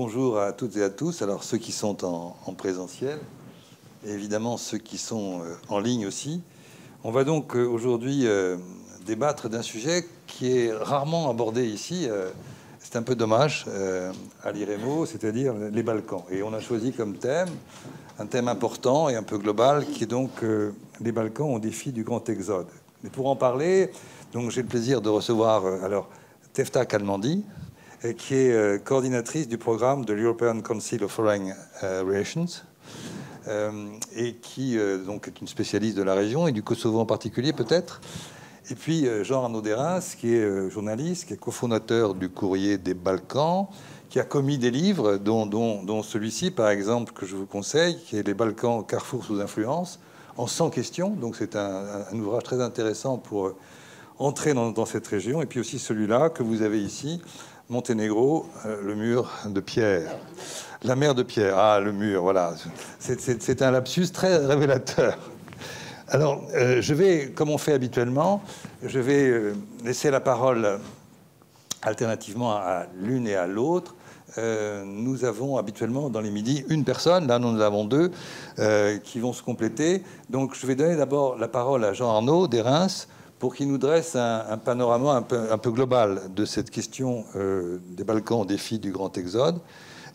bonjour à toutes et à tous. Alors ceux qui sont en présentiel, et évidemment ceux qui sont en ligne aussi. On va donc aujourd'hui débattre d'un sujet qui est rarement abordé ici. C'est un peu dommage à l'IREMO, c'est-à-dire les Balkans. Et on a choisi comme thème un thème important et un peu global, qui est donc les Balkans au défi du grand exode. Et pour en parler, donc j'ai le plaisir de recevoir alors Tefta Kalmandi, qui est coordinatrice du programme de l'European Council of Foreign Relations, et qui donc est une spécialiste de la région et du Kosovo en particulier peut-être. Et puis Jean-Arnaud Derens, qui est journaliste, qui est cofondateur du Courrier des Balkans, qui a commis des livres, dont celui-ci, par exemple, que je vous conseille, qui est Les Balkans, carrefour sous influence, en 100 questions. Donc c'est un ouvrage très intéressant pour entrer dans cette région. Et puis aussi celui-là que vous avez ici, Monténégro, le mur de pierre. La mer de pierre, ah, le mur, voilà. C'est un lapsus très révélateur. Alors, je vais, comme on fait habituellement, je vais laisser la parole alternativement à l'une et à l'autre. Nous avons habituellement dans les midis une personne, là nous en avons deux, qui vont se compléter. Donc, je vais donner d'abord la parole à Jean-Arnaud Derens, pour qu'il nous dresse un panorama un peu global de cette question des Balkans au défi du grand exode.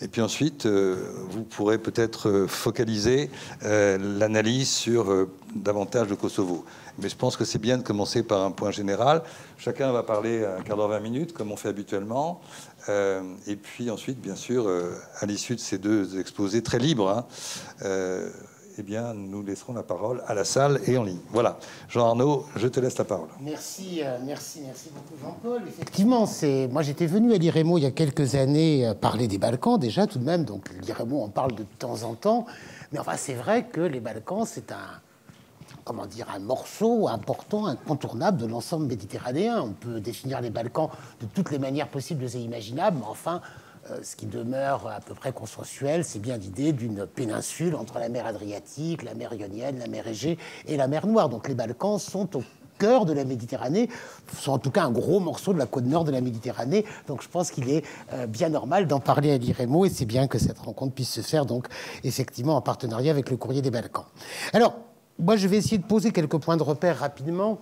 Et puis ensuite, vous pourrez peut-être focaliser l'analyse sur davantage le Kosovo. Mais je pense que c'est bien de commencer par un point général. Chacun va parler un quart d'heure, 20 minutes, comme on fait habituellement. Et puis ensuite, bien sûr, à l'issue de ces deux exposés très libres, eh bien, nous laisserons la parole à la salle et en ligne. Voilà. Jean-Arnaud, je te laisse la parole. Merci beaucoup, Jean-Paul. Effectivement, moi, j'étais venu à l'IREMO il y a quelques années parler des Balkans, déjà, tout de même. Donc, l'IREMO en parle de temps en temps. Mais enfin, c'est vrai que les Balkans, c'est un morceau important, incontournable de l'ensemble méditerranéen. On peut définir les Balkans de toutes les manières possibles et imaginables, mais enfin... ce qui demeure à peu près consensuel, c'est bien l'idée d'une péninsule entre la mer Adriatique, la mer Ionienne, la mer Égée et la mer Noire. Donc les Balkans sont au cœur de la Méditerranée, sont en tout cas un gros morceau de la côte nord de la Méditerranée. Donc je pense qu'il est bien normal d'en parler à l'IREMO, et c'est bien que cette rencontre puisse se faire donc effectivement en partenariat avec le Courrier des Balkans. Alors, moi, je vais essayer de poser quelques points de repère rapidement.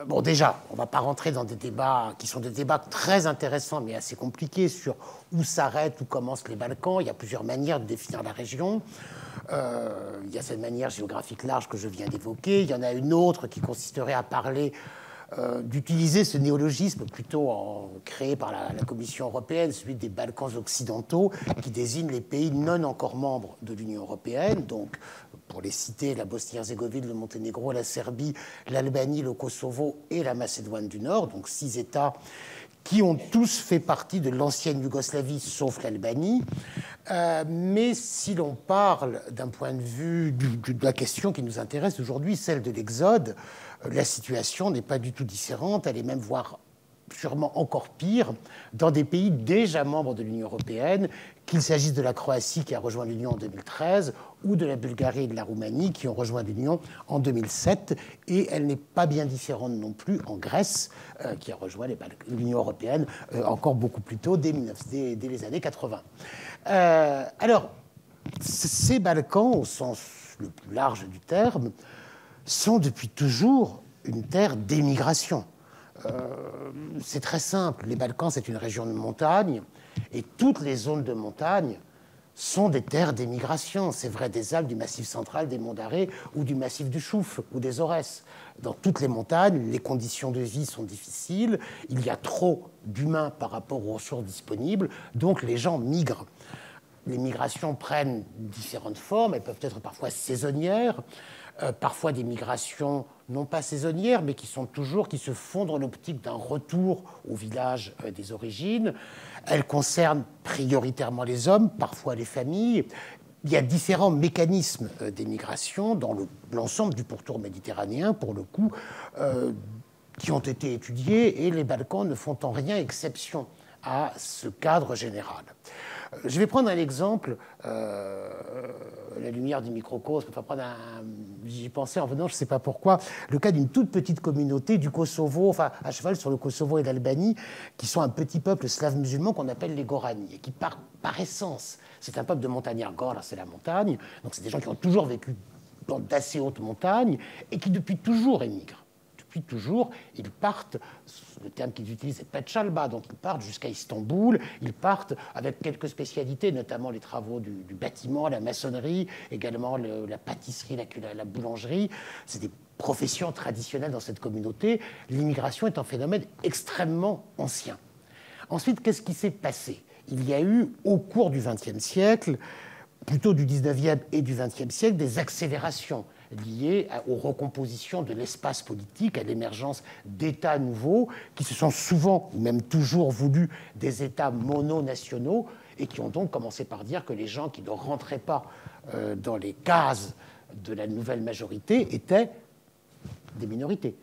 Bon, déjà, on ne va pas rentrer dans des débats qui sont des débats très intéressants, mais assez compliqués, sur où s'arrêtent, où commencent les Balkans. Il y a plusieurs manières de définir la région. Il y a cette manière géographique large que je viens d'évoquer. Il y en a une autre qui consisterait à parler d'utiliser ce néologisme plutôt créé par la Commission européenne, celui des Balkans occidentaux, qui désigne les pays non encore membres de l'Union européenne. Donc, pour les citer, la Bosnie-Herzégovine, le Monténégro, la Serbie, l'Albanie, le Kosovo et la Macédoine du Nord, donc 6 États qui ont tous fait partie de l'ancienne Yougoslavie, sauf l'Albanie. Mais si l'on parle d'un point de vue de la question qui nous intéresse aujourd'hui, celle de l'exode, la situation n'est pas du tout différente, elle est même voire sûrement encore pire dans des pays déjà membres de l'Union européenne, qu'il s'agisse de la Croatie qui a rejoint l'Union en 2013 ou de la Bulgarie et de la Roumanie qui ont rejoint l'Union en 2007. Et elle n'est pas bien différente non plus en Grèce, qui a rejoint l'Union européenne encore beaucoup plus tôt, dès les années 80. Alors, ces Balkans, au sens le plus large du terme, sont depuis toujours une terre d'émigration. C'est très simple. Les Balkans, c'est une région de montagne, et toutes les zones de montagne sont des terres d'émigration. C'est vrai des Alpes, du Massif central, des Monts d'Arrée, ou du Massif du Chouf, ou des Aurès. Dans toutes les montagnes, les conditions de vie sont difficiles, il y a trop d'humains par rapport aux ressources disponibles, donc les gens migrent. Les migrations prennent différentes formes, elles peuvent être parfois saisonnières, parfois des migrations non pas saisonnières, mais qui se font dans l'optique d'un retour au village des origines. Elles concernent prioritairement les hommes, parfois les familles. Il y a différents mécanismes d'émigration dans l'ensemble du pourtour méditerranéen, pour le coup, qui ont été étudiés, et les Balkans ne font en rien exception à ce cadre général. Je vais prendre un exemple, la lumière du microcosme, j'y pensais en venant, je ne sais pas pourquoi, le cas d'une toute petite communauté du Kosovo, enfin à cheval sur le Kosovo et l'Albanie, qui sont un petit peuple slave musulman qu'on appelle les Gorani, et qui par essence, c'est un peuple de montagnards, Gora c'est la montagne, donc c'est des gens qui ont toujours vécu dans d'assez hautes montagnes, et qui depuis toujours émigrent. Depuis toujours, ils partent, le terme qu'ils utilisent c'est Petchalba, donc ils partent jusqu'à Istanbul, ils partent avec quelques spécialités, notamment les travaux du bâtiment, la maçonnerie, également la pâtisserie, la boulangerie. C'est des professions traditionnelles dans cette communauté. L'immigration est un phénomène extrêmement ancien. Ensuite, qu'est-ce qui s'est passé? Il y a eu, au cours du XXe siècle, plutôt du XIXe et du XXe siècle, des accélérations liées aux recompositions de l'espace politique, à l'émergence d'États nouveaux qui se sont souvent, ou même toujours voulu, des États mononationaux et qui ont donc commencé par dire que les gens qui ne rentraient pas dans les cases de la nouvelle majorité étaient des minorités.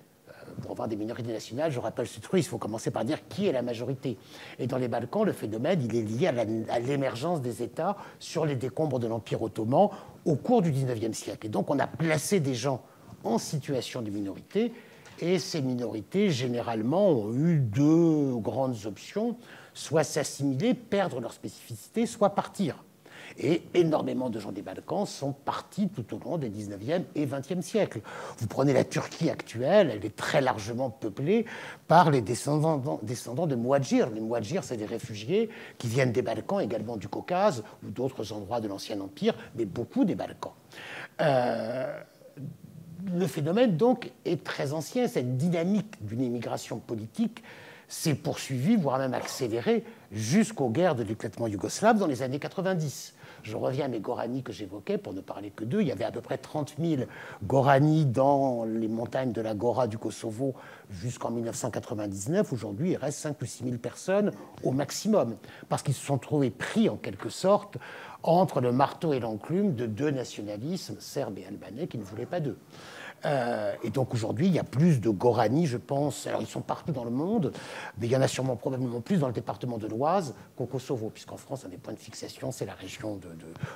Pour avoir des minorités nationales, je rappelle ce truc, il faut commencer par dire qui est la majorité. Et dans les Balkans, le phénomène il est lié à l'émergence des États sur les décombres de l'Empire ottoman au cours du XIXe siècle. Et donc on a placé des gens en situation de minorité, et ces minorités, généralement, ont eu deux grandes options, soit s'assimiler, perdre leur spécificité, soit partir. Et énormément de gens des Balkans sont partis tout au long des 19e et 20e siècles. Vous prenez la Turquie actuelle, elle est très largement peuplée par les descendants de Mouadjirs. Les Mouadjirs, c'est des réfugiés qui viennent des Balkans, également du Caucase ou d'autres endroits de l'Ancien Empire, mais beaucoup des Balkans. Le phénomène, donc, est très ancien. Cette dynamique d'une immigration politique s'est poursuivie, voire même accélérée, jusqu'aux guerres de l'éclatement yougoslave dans les années 90. Je reviens à mes Gorani que j'évoquais, pour ne parler que d'eux. Il y avait à peu près 30 000 Gorani dans les montagnes de la Gora du Kosovo jusqu'en 1999. Aujourd'hui, il reste 5 ou 6 000 personnes au maximum, parce qu'ils se sont trouvés pris, en quelque sorte, entre le marteau et l'enclume de deux nationalismes, serbes et albanais, qui ne voulaient pas d'eux. Et donc aujourd'hui, il y a plus de Gorani, je pense. Alors ils sont partout dans le monde, mais il y en a sûrement probablement plus dans le département de l'Oise qu'au Kosovo, puisqu'en France, un des points de fixation, c'est la région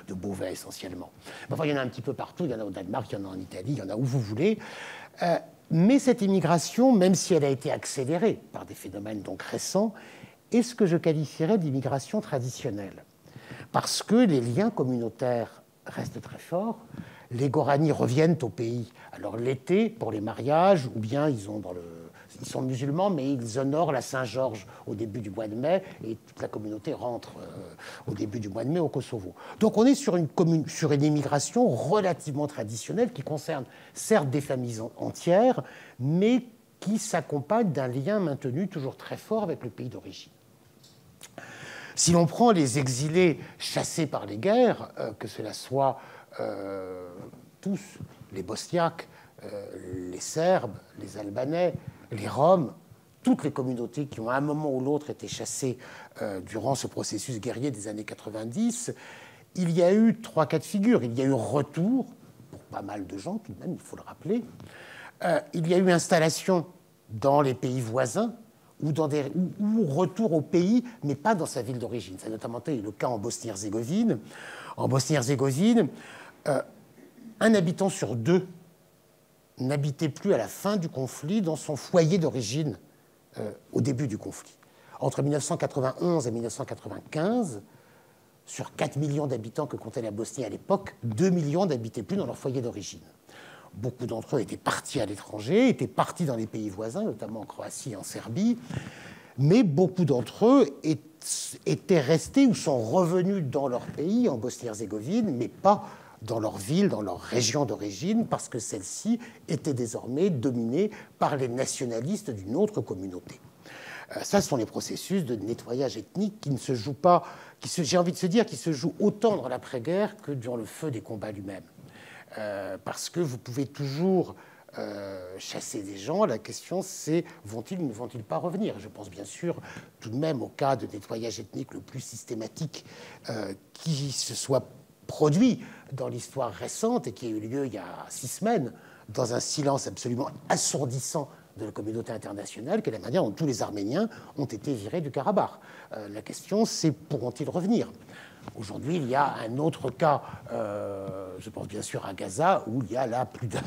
de Beauvais essentiellement. Enfin, il y en a un petit peu partout. Il y en a au Danemark, il y en a en Italie, il y en a où vous voulez. Mais cette immigration, même si elle a été accélérée par des phénomènes donc récents, est ce que je qualifierais d'immigration traditionnelle, parce que les liens communautaires restent très forts. Les Gorani reviennent au pays. Alors l'été pour les mariages, ou bien ils sont musulmans, mais ils honorent la Saint-Georges au début du mois de mai, et toute la communauté rentre au début du mois de mai au Kosovo. Donc on est sur une immigration relativement traditionnelle qui concerne certes des familles entières, mais qui s'accompagne d'un lien maintenu toujours très fort avec le pays d'origine. Si l'on prend les exilés chassés par les guerres, que cela soit tous, les Bosniaques, les Serbes, les Albanais, les Roms, toutes les communautés qui ont à un moment ou l'autre été chassées durant ce processus guerrier des années 90, il y a eu 3 cas de figure. Il y a eu retour, pour pas mal de gens tout de même, il faut le rappeler. Il y a eu installation dans les pays voisins, ou retour au pays, mais pas dans sa ville d'origine. Ça a notamment été le cas en Bosnie-Herzégovine. En Bosnie-Herzégovine, un habitant sur 2 n'habitait plus à la fin du conflit dans son foyer d'origine au début du conflit. Entre 1991 et 1995, sur 4 millions d'habitants que comptait la Bosnie à l'époque, 2 millions n'habitaient plus dans leur foyer d'origine. Beaucoup d'entre eux étaient partis à l'étranger, étaient partis dans les pays voisins, notamment en Croatie et en Serbie, mais beaucoup d'entre eux étaient restés ou sont revenus dans leur pays, en Bosnie-Herzégovine, mais pas dans leur ville, dans leur région d'origine, parce que celle-ci était désormais dominée par les nationalistes d'une autre communauté. Ça, ce sont les processus de nettoyage ethnique qui ne se jouent pas, j'ai envie de se dire, qui se jouent autant dans l'après-guerre que dans le feu des combats lui-même. Parce que vous pouvez toujours chasser des gens. La question, c'est vont-ils ou ne vont-ils pas revenir? Je pense bien sûr tout de même au cas de nettoyage ethnique le plus systématique qui se soit produit dans l'histoire récente et qui a eu lieu il y a 6 semaines, dans un silence absolument assourdissant de la communauté internationale, qui est la manière dont tous les Arméniens ont été virés du Karabakh. La question, c'est pourront-ils revenir? Aujourd'hui, il y a un autre cas, je pense bien sûr à Gaza, où il y a là plus de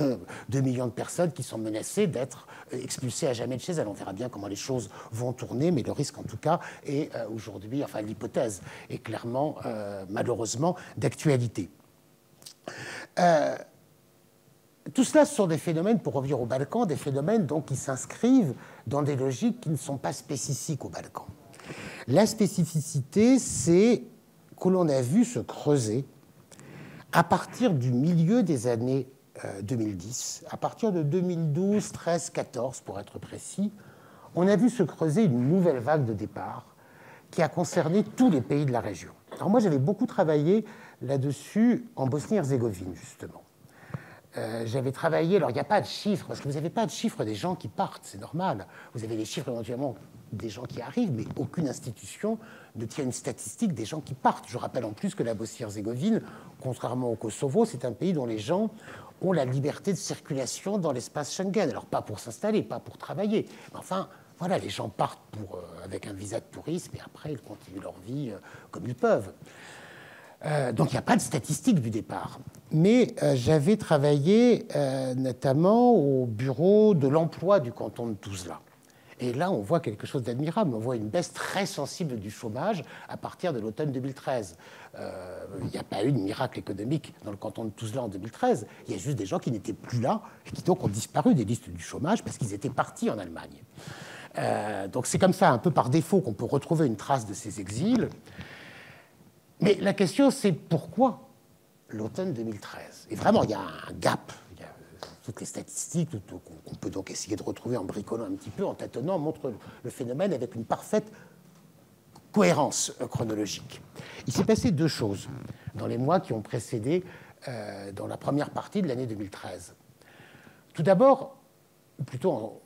2 millions de personnes qui sont menacées d'être expulsées à jamais de chez elles. On verra bien comment les choses vont tourner, mais le risque en tout cas est aujourd'hui, enfin l'hypothèse est clairement, malheureusement, d'actualité. Tout cela, ce sont des phénomènes, pour revenir aux Balkans, des phénomènes donc, qui s'inscrivent dans des logiques qui ne sont pas spécifiques aux Balkans. La spécificité, c'est que l'on a vu se creuser à partir du milieu des années 2010, à partir de 2012, 13, 14 pour être précis, on a vu se creuser une nouvelle vague de départ qui a concerné tous les pays de la région. Alors moi, j'avais beaucoup travaillé là-dessus en Bosnie-Herzégovine, justement. J'avais travaillé, alors il n'y a pas de chiffres, parce que vous n'avez pas de chiffres des gens qui partent, c'est normal. Vous avez les chiffres éventuellement des gens qui arrivent, mais aucune institution ne tient une statistique des gens qui partent. Je rappelle en plus que la Bosnie-Herzégovine, contrairement au Kosovo, c'est un pays dont les gens ont la liberté de circulation dans l'espace Schengen. Alors pas pour s'installer, pas pour travailler, mais enfin, voilà, les gens partent avec un visa de tourisme et après ils continuent leur vie comme ils peuvent. Donc il n'y a pas de statistique du départ. Mais j'avais travaillé notamment au bureau de l'emploi du canton de Tuzla. Et là, on voit quelque chose d'admirable. On voit une baisse très sensible du chômage à partir de l'automne 2013. Il n'y a pas eu de miracle économique dans le canton de Tuzla en 2013. Il y a juste des gens qui n'étaient plus là et qui donc ont disparu des listes du chômage parce qu'ils étaient partis en Allemagne. Donc c'est comme ça, un peu par défaut, qu'on peut retrouver une trace de ces exils. Mais la question, c'est pourquoi l'automne 2013 ? Et vraiment, il y a un gap. Il y a toutes les statistiques qu'on peut donc essayer de retrouver en bricolant un petit peu, en tâtonnant, montrent le phénomène avec une parfaite cohérence chronologique. Il s'est passé deux choses dans les mois qui ont précédé, dans la première partie de l'année 2013. Tout d'abord, plutôt,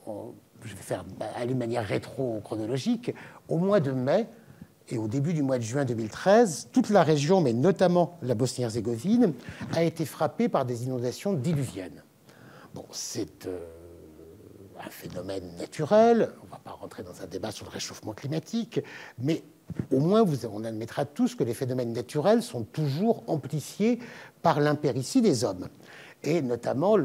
je vais aller de manière rétro-chronologique, au mois de mai, et au début du mois de juin 2013, toute la région, mais notamment la Bosnie-Herzégovine, a été frappée par des inondations diluviennes. Bon, c'est un phénomène naturel, on ne va pas rentrer dans un débat sur le réchauffement climatique, mais au moins on admettra tous que les phénomènes naturels sont toujours amplifiés par l'impéritie des hommes. Et notamment,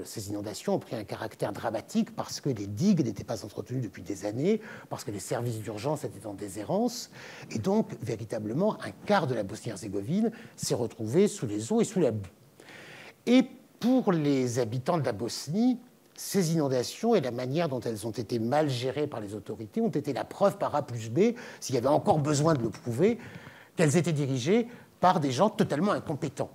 ces inondations ont pris un caractère dramatique parce que les digues n'étaient pas entretenues depuis des années, parce que les services d'urgence étaient en déshérence. Et donc, véritablement, un quart de la Bosnie-Herzégovine s'est retrouvé sous les eaux et sous la boue. Et pour les habitants de la Bosnie, ces inondations et la manière dont elles ont été mal gérées par les autorités ont été la preuve par A plus B, s'il y avait encore besoin de le prouver, qu'elles étaient dirigées par des gens totalement incompétents.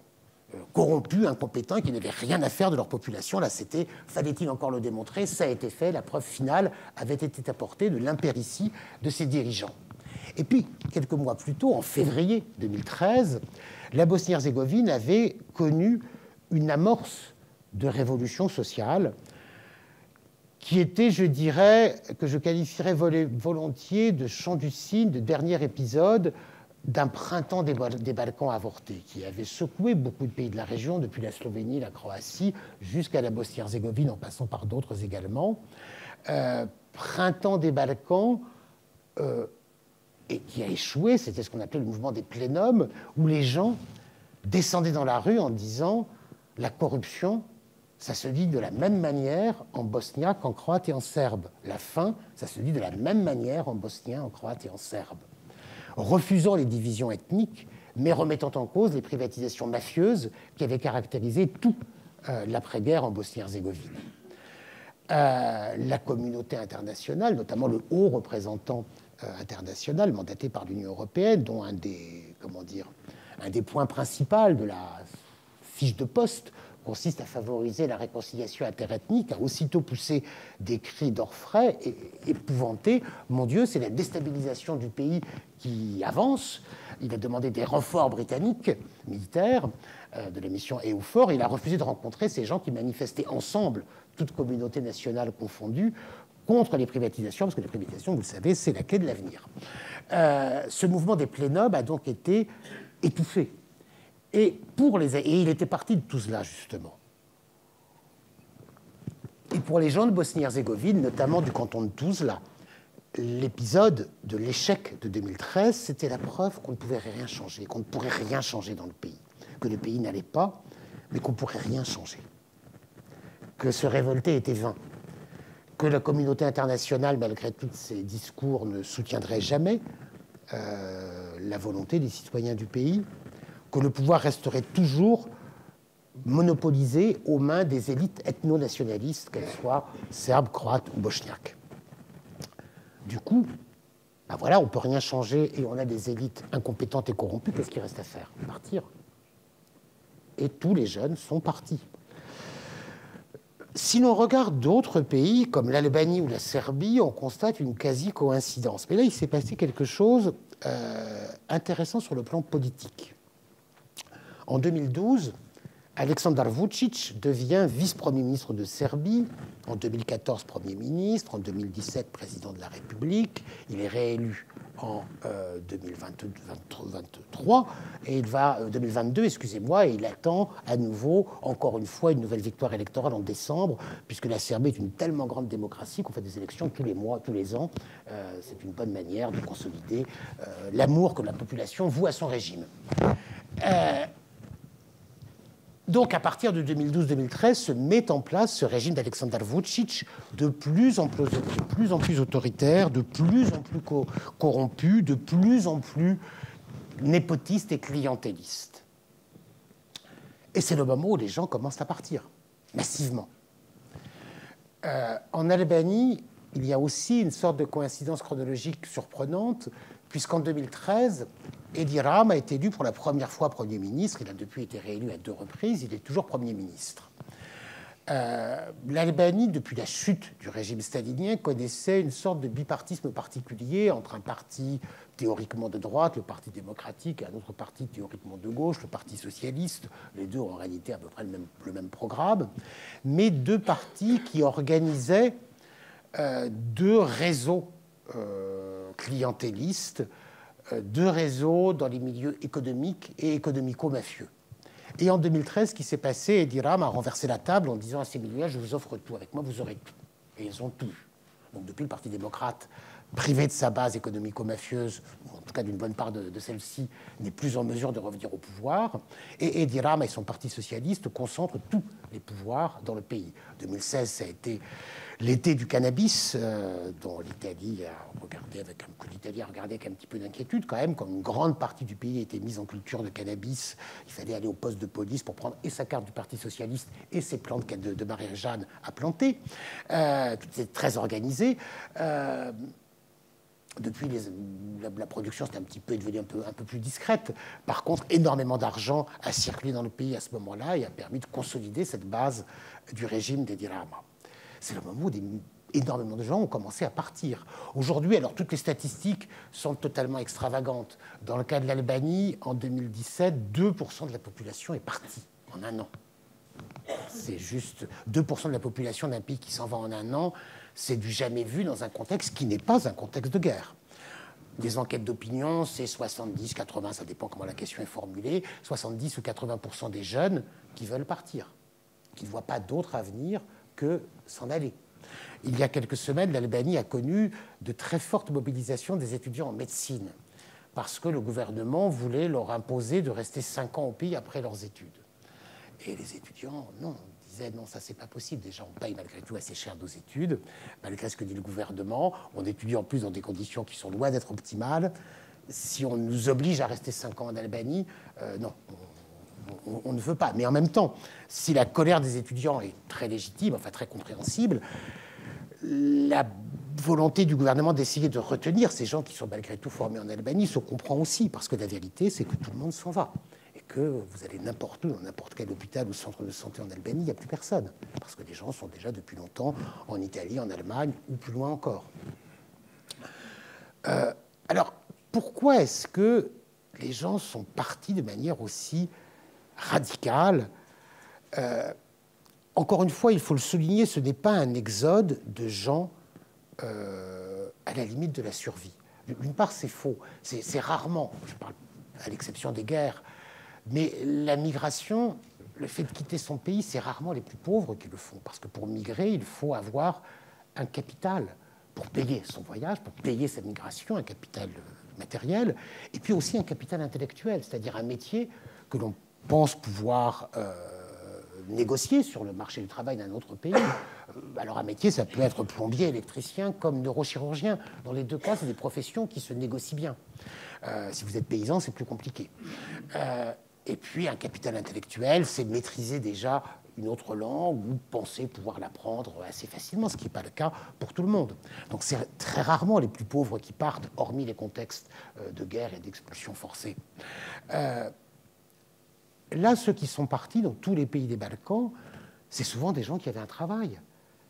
Corrompus, incompétents, qui n'avaient rien à faire de leur population. Là, c'était, fallait-il encore le démontrer, ça a été fait, la preuve finale avait été apportée de l'impéritie de ces dirigeants. Et puis, quelques mois plus tôt, en février 2013, la Bosnie-Herzégovine avait connu une amorce de révolution sociale qui était, je dirais, que je qualifierais volontiers de chant du cygne, de dernier épisode d'un printemps des Balkans avorté, qui avait secoué beaucoup de pays de la région, depuis la Slovénie, la Croatie, jusqu'à la Bosnie-Herzégovine, en passant par d'autres également. Printemps des Balkans, et qui a échoué, c'était ce qu'on appelait le mouvement des plénums, où les gens descendaient dans la rue en disant « la corruption, ça se dit de la même manière en bosniaque, en croate et en serbe. La faim, ça se dit de la même manière en bosnien, en croate et en serbe. » Refusant les divisions ethniques, mais remettant en cause les privatisations mafieuses qui avaient caractérisé tout l'après-guerre en Bosnie-Herzégovine. La communauté internationale, notamment le haut représentant international mandaté par l'Union européenne, dont un des points principaux de la fiche de poste consiste à favoriser la réconciliation interethnique, a aussitôt poussé des cris d'orfraie et épouvantés. Mon Dieu, c'est la déstabilisation du pays qui avance. Il a demandé des renforts britanniques, militaires, de la mission EUFOR. Il a refusé de rencontrer ces gens qui manifestaient ensemble, toute communauté nationale confondue, contre les privatisations, parce que les privatisations, vous le savez, c'est la clé de l'avenir. Ce mouvement des plénums a donc été étouffé. Et il était parti de tout cela, justement. Et pour les gens de Bosnie-Herzégovine, notamment du canton de Tuzla, l'épisode de l'échec de 2013, c'était la preuve qu'on ne pouvait rien changer, qu'on ne pourrait rien changer dans le pays, que le pays n'allait pas, mais qu'on ne pourrait rien changer, que se révolter était vain, que la communauté internationale, malgré tous ses discours, ne soutiendrait jamais la volonté des citoyens du pays, que le pouvoir resterait toujours monopolisé aux mains des élites ethno-nationalistes, qu'elles soient serbes, croates ou bosniaques. Du coup, ben voilà, on ne peut rien changer et on a des élites incompétentes et corrompues. Qu'est-ce qu'il reste à faire? Partir. Et tous les jeunes sont partis. Si l'on regarde d'autres pays, comme l'Albanie ou la Serbie, on constate une quasi-coïncidence. Mais là, il s'est passé quelque chose intéressant sur le plan politique. En 2012, Aleksandar Vučić devient vice-premier ministre de Serbie, en 2014 Premier ministre, en 2017 président de la République. Il est réélu en 2023 et il va 2022, excusez-moi, et il attend à nouveau, encore une fois, une nouvelle victoire électorale en décembre, puisque la Serbie est une tellement grande démocratie qu'on fait des élections tous les mois, tous les ans. C'est une bonne manière de consolider l'amour que la population voue à son régime. Donc, à partir de 2012-2013, se met en place ce régime d'Aleksandar Vučić de plus en plus autoritaire, de plus en plus corrompu, de plus en plus népotiste et clientéliste. Et c'est le moment où les gens commencent à partir, massivement. En Albanie, il y a aussi une sorte de coïncidence chronologique surprenante, puisqu'en 2013, Edi Rama a été élu pour la première fois Premier ministre. Il a depuis été réélu à 2 reprises. Il est toujours Premier ministre. L'Albanie, depuis la chute du régime stalinien, connaissait une sorte de bipartisme particulier entre un parti théoriquement de droite, le Parti démocratique, et un autre parti théoriquement de gauche, le Parti socialiste. Les deux ont en réalité à peu près le même programme, mais 2 partis qui organisaient 2 réseaux clientélistes, 2 réseaux dans les milieux économiques et économico-mafieux. Et en 2013, ce qui s'est passé, Edi Rama a renversé la table en disant à ces milieux-là, je vous offre tout, avec moi vous aurez tout. Et ils ont tout. Donc depuis, le Parti démocrate, privé de sa base économico-mafieuse, ou en tout cas d'une bonne part de celle-ci, n'est plus en mesure de revenir au pouvoir. Et Edi Rama et son Parti socialiste concentrent tous les pouvoirs dans le pays. 2016, ça a été l'été du cannabis, dont l'Italie a regardé avec un petit peu d'inquiétude quand même, comme une grande partie du pays a été mise en culture de cannabis. Il fallait aller au poste de police pour prendre et sa carte du Parti socialiste et ses plantes de Marie-Jeanne à planter. Tout est très organisé. Depuis, la production s'est devenue un peu plus discrète. Par contre, énormément d'argent a circulé dans le pays à ce moment-là et a permis de consolider cette base du régime d'Edi Rama. C'est le moment où énormément de gens ont commencé à partir. Aujourd'hui, alors toutes les statistiques sont totalement extravagantes. Dans le cas de l'Albanie, en 2017, 2% de la population est partie en un an. C'est juste 2% de la population d'un pays qui s'en va en un an. C'est du jamais vu dans un contexte qui n'est pas un contexte de guerre. Des enquêtes d'opinion, c'est 70, 80, ça dépend comment la question est formulée, 70 ou 80% des jeunes qui veulent partir, qui ne voient pas d'autre avenir que s'en aller. Il y a quelques semaines, l'Albanie a connu de très fortes mobilisations des étudiants en médecine, parce que le gouvernement voulait leur imposer de rester 5 ans au pays après leurs études. Et les étudiants, non, disaient non, ça c'est pas possible. Déjà, on paye malgré tout assez cher nos études, malgré ce que dit le gouvernement. On étudie en plus dans des conditions qui sont loin d'être optimales. Si on nous oblige à rester 5 ans en Albanie, non, on ne veut pas. Mais en même temps, si la colère des étudiants est très légitime, enfin très compréhensible, la volonté du gouvernement d'essayer de retenir ces gens qui sont malgré tout formés en Albanie se comprend aussi, parce que la vérité, c'est que tout le monde s'en va. Et que vous allez n'importe où, dans n'importe quel hôpital ou centre de santé en Albanie, il n'y a plus personne. Parce que les gens sont déjà depuis longtemps en Italie, en Allemagne ou plus loin encore. Alors, pourquoi est-ce que les gens sont partis de manière aussi radicale? Encore une fois, il faut le souligner, ce n'est pas un exode de gens à la limite de la survie. D'une part, c'est faux. C'est rarement, je parle à l'exception des guerres, mais la migration, le fait de quitter son pays, c'est rarement les plus pauvres qui le font. Parce que pour migrer, il faut avoir un capital. pour payer son voyage, pour payer sa migration, un capital matériel, et puis aussi un capital intellectuel, c'est-à-dire un métier que l'on pense pouvoir négocier sur le marché du travail d'un autre pays. Alors un métier, ça peut être plombier, électricien, comme neurochirurgien. Dans les deux cas, c'est des professions qui se négocient bien. Si vous êtes paysan, c'est plus compliqué. Et puis un capital intellectuel, c'est maîtriser déjà une autre langue ou penser pouvoir l'apprendre assez facilement, ce qui n'est pas le cas pour tout le monde. Donc c'est très rarement les plus pauvres qui partent, hormis les contextes de guerre et d'expulsion forcée. Là, ceux qui sont partis dans tous les pays des Balkans, c'est souvent des gens qui avaient un travail.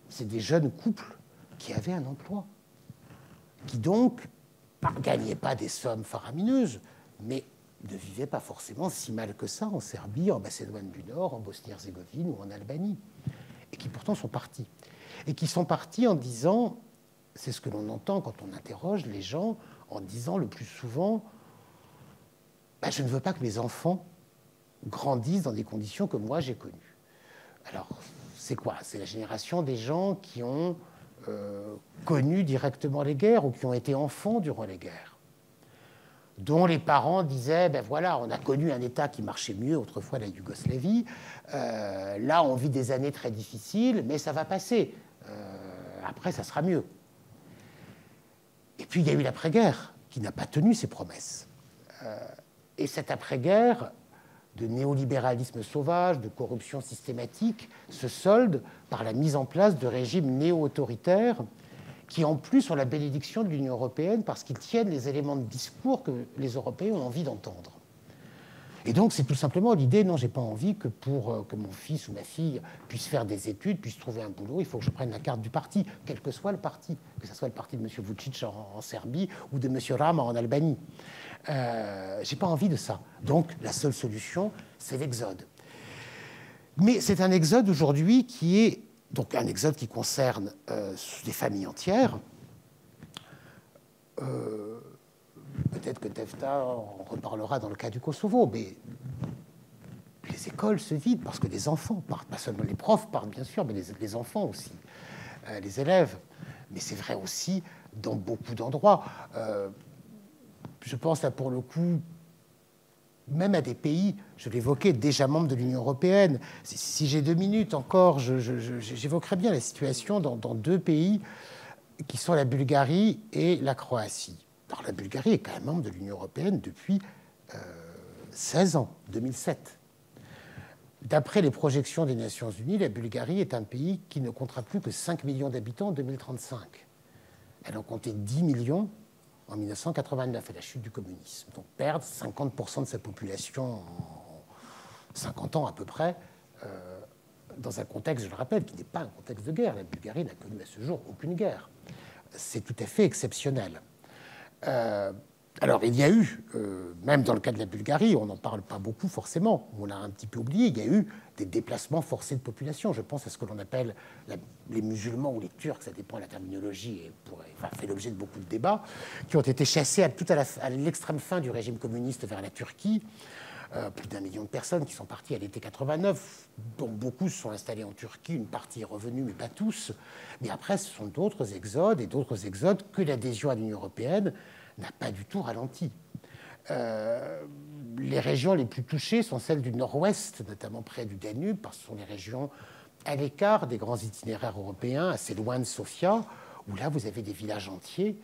C'est des jeunes couples qui avaient un emploi, qui donc ne gagnaient pas des sommes faramineuses, mais ne vivaient pas forcément si mal que ça en Serbie, en Macédoine du Nord, en Bosnie-Herzégovine ou en Albanie, et qui pourtant sont partis. Et qui sont partis en disant, c'est ce que l'on entend quand on interroge les gens, en disant le plus souvent, je ne veux pas que mes enfants grandissent dans des conditions que moi j'ai connues. Alors, c'est quoi? C'est la génération des gens qui ont connu directement les guerres ou qui ont été enfants durant les guerres, dont les parents disaient, voilà, on a connu un État qui marchait mieux, autrefois la Yougoslavie, là on vit des années très difficiles, mais ça va passer, après ça sera mieux. Et puis il y a eu l'après-guerre, qui n'a pas tenu ses promesses. Et cette après-guerre, de néolibéralisme sauvage, de corruption systématique, se solde par la mise en place de régimes néo-autoritaires qui, en plus, ont la bénédiction de l'Union européenne parce qu'ils tiennent les éléments de discours que les Européens ont envie d'entendre. Et donc, c'est tout simplement l'idée, non, j'ai pas envie que pour que mon fils ou ma fille puisse faire des études, puisse trouver un boulot, il faut que je prenne la carte du parti, quel que soit le parti, que ce soit le parti de M. Vučić en Serbie ou de M. Rama en Albanie. J'ai pas envie de ça. Donc, la seule solution, c'est l'exode. Mais c'est un exode aujourd'hui qui est donc un exode qui concerne des familles entières. Peut-être que Tefta en reparlera dans le cas du Kosovo, mais les écoles se vident parce que les enfants partent, pas seulement les profs partent bien sûr, mais les enfants aussi, les élèves. Mais c'est vrai aussi dans beaucoup d'endroits. Je pense là pour le coup, même à des pays, je l'évoquais, déjà membres de l'Union européenne. Si j'ai 2 minutes encore, j'évoquerai bien la situation dans 2 pays qui sont la Bulgarie et la Croatie. Alors la Bulgarie est quand même membre de l'Union européenne depuis 16 ans, 2007. D'après les projections des Nations Unies, la Bulgarie est un pays qui ne comptera plus que 5 millions d'habitants en 2035. Elle en comptait 10 millions en 1989, à la chute du communisme. Donc perdre 50% de sa population en 50 ans à peu près, dans un contexte, je le rappelle, qui n'est pas un contexte de guerre. La Bulgarie n'a connu à ce jour aucune guerre. C'est tout à fait exceptionnel. Alors, il y a eu, même dans le cas de la Bulgarie, on n'en parle pas beaucoup forcément, on l'a un petit peu oublié, il y a eu des déplacements forcés de population. Je pense à ce que l'on appelle les musulmans ou les Turcs, ça dépend de la terminologie, et fait l'objet de beaucoup de débats, qui ont été chassés à l'extrême fin du régime communiste vers la Turquie. Plus d'1 million de personnes qui sont parties à l'été 89, dont beaucoup se sont installés en Turquie, une partie est revenue, mais pas tous. Mais après, ce sont d'autres exodes, et d'autres exodes que l'adhésion à l'Union européenne n'a pas du tout ralenti. Les régions les plus touchées sont celles du nord-ouest, notamment près du Danube, parce que ce sont les régions à l'écart des grands itinéraires européens, assez loin de Sofia, où là, vous avez des villages entiers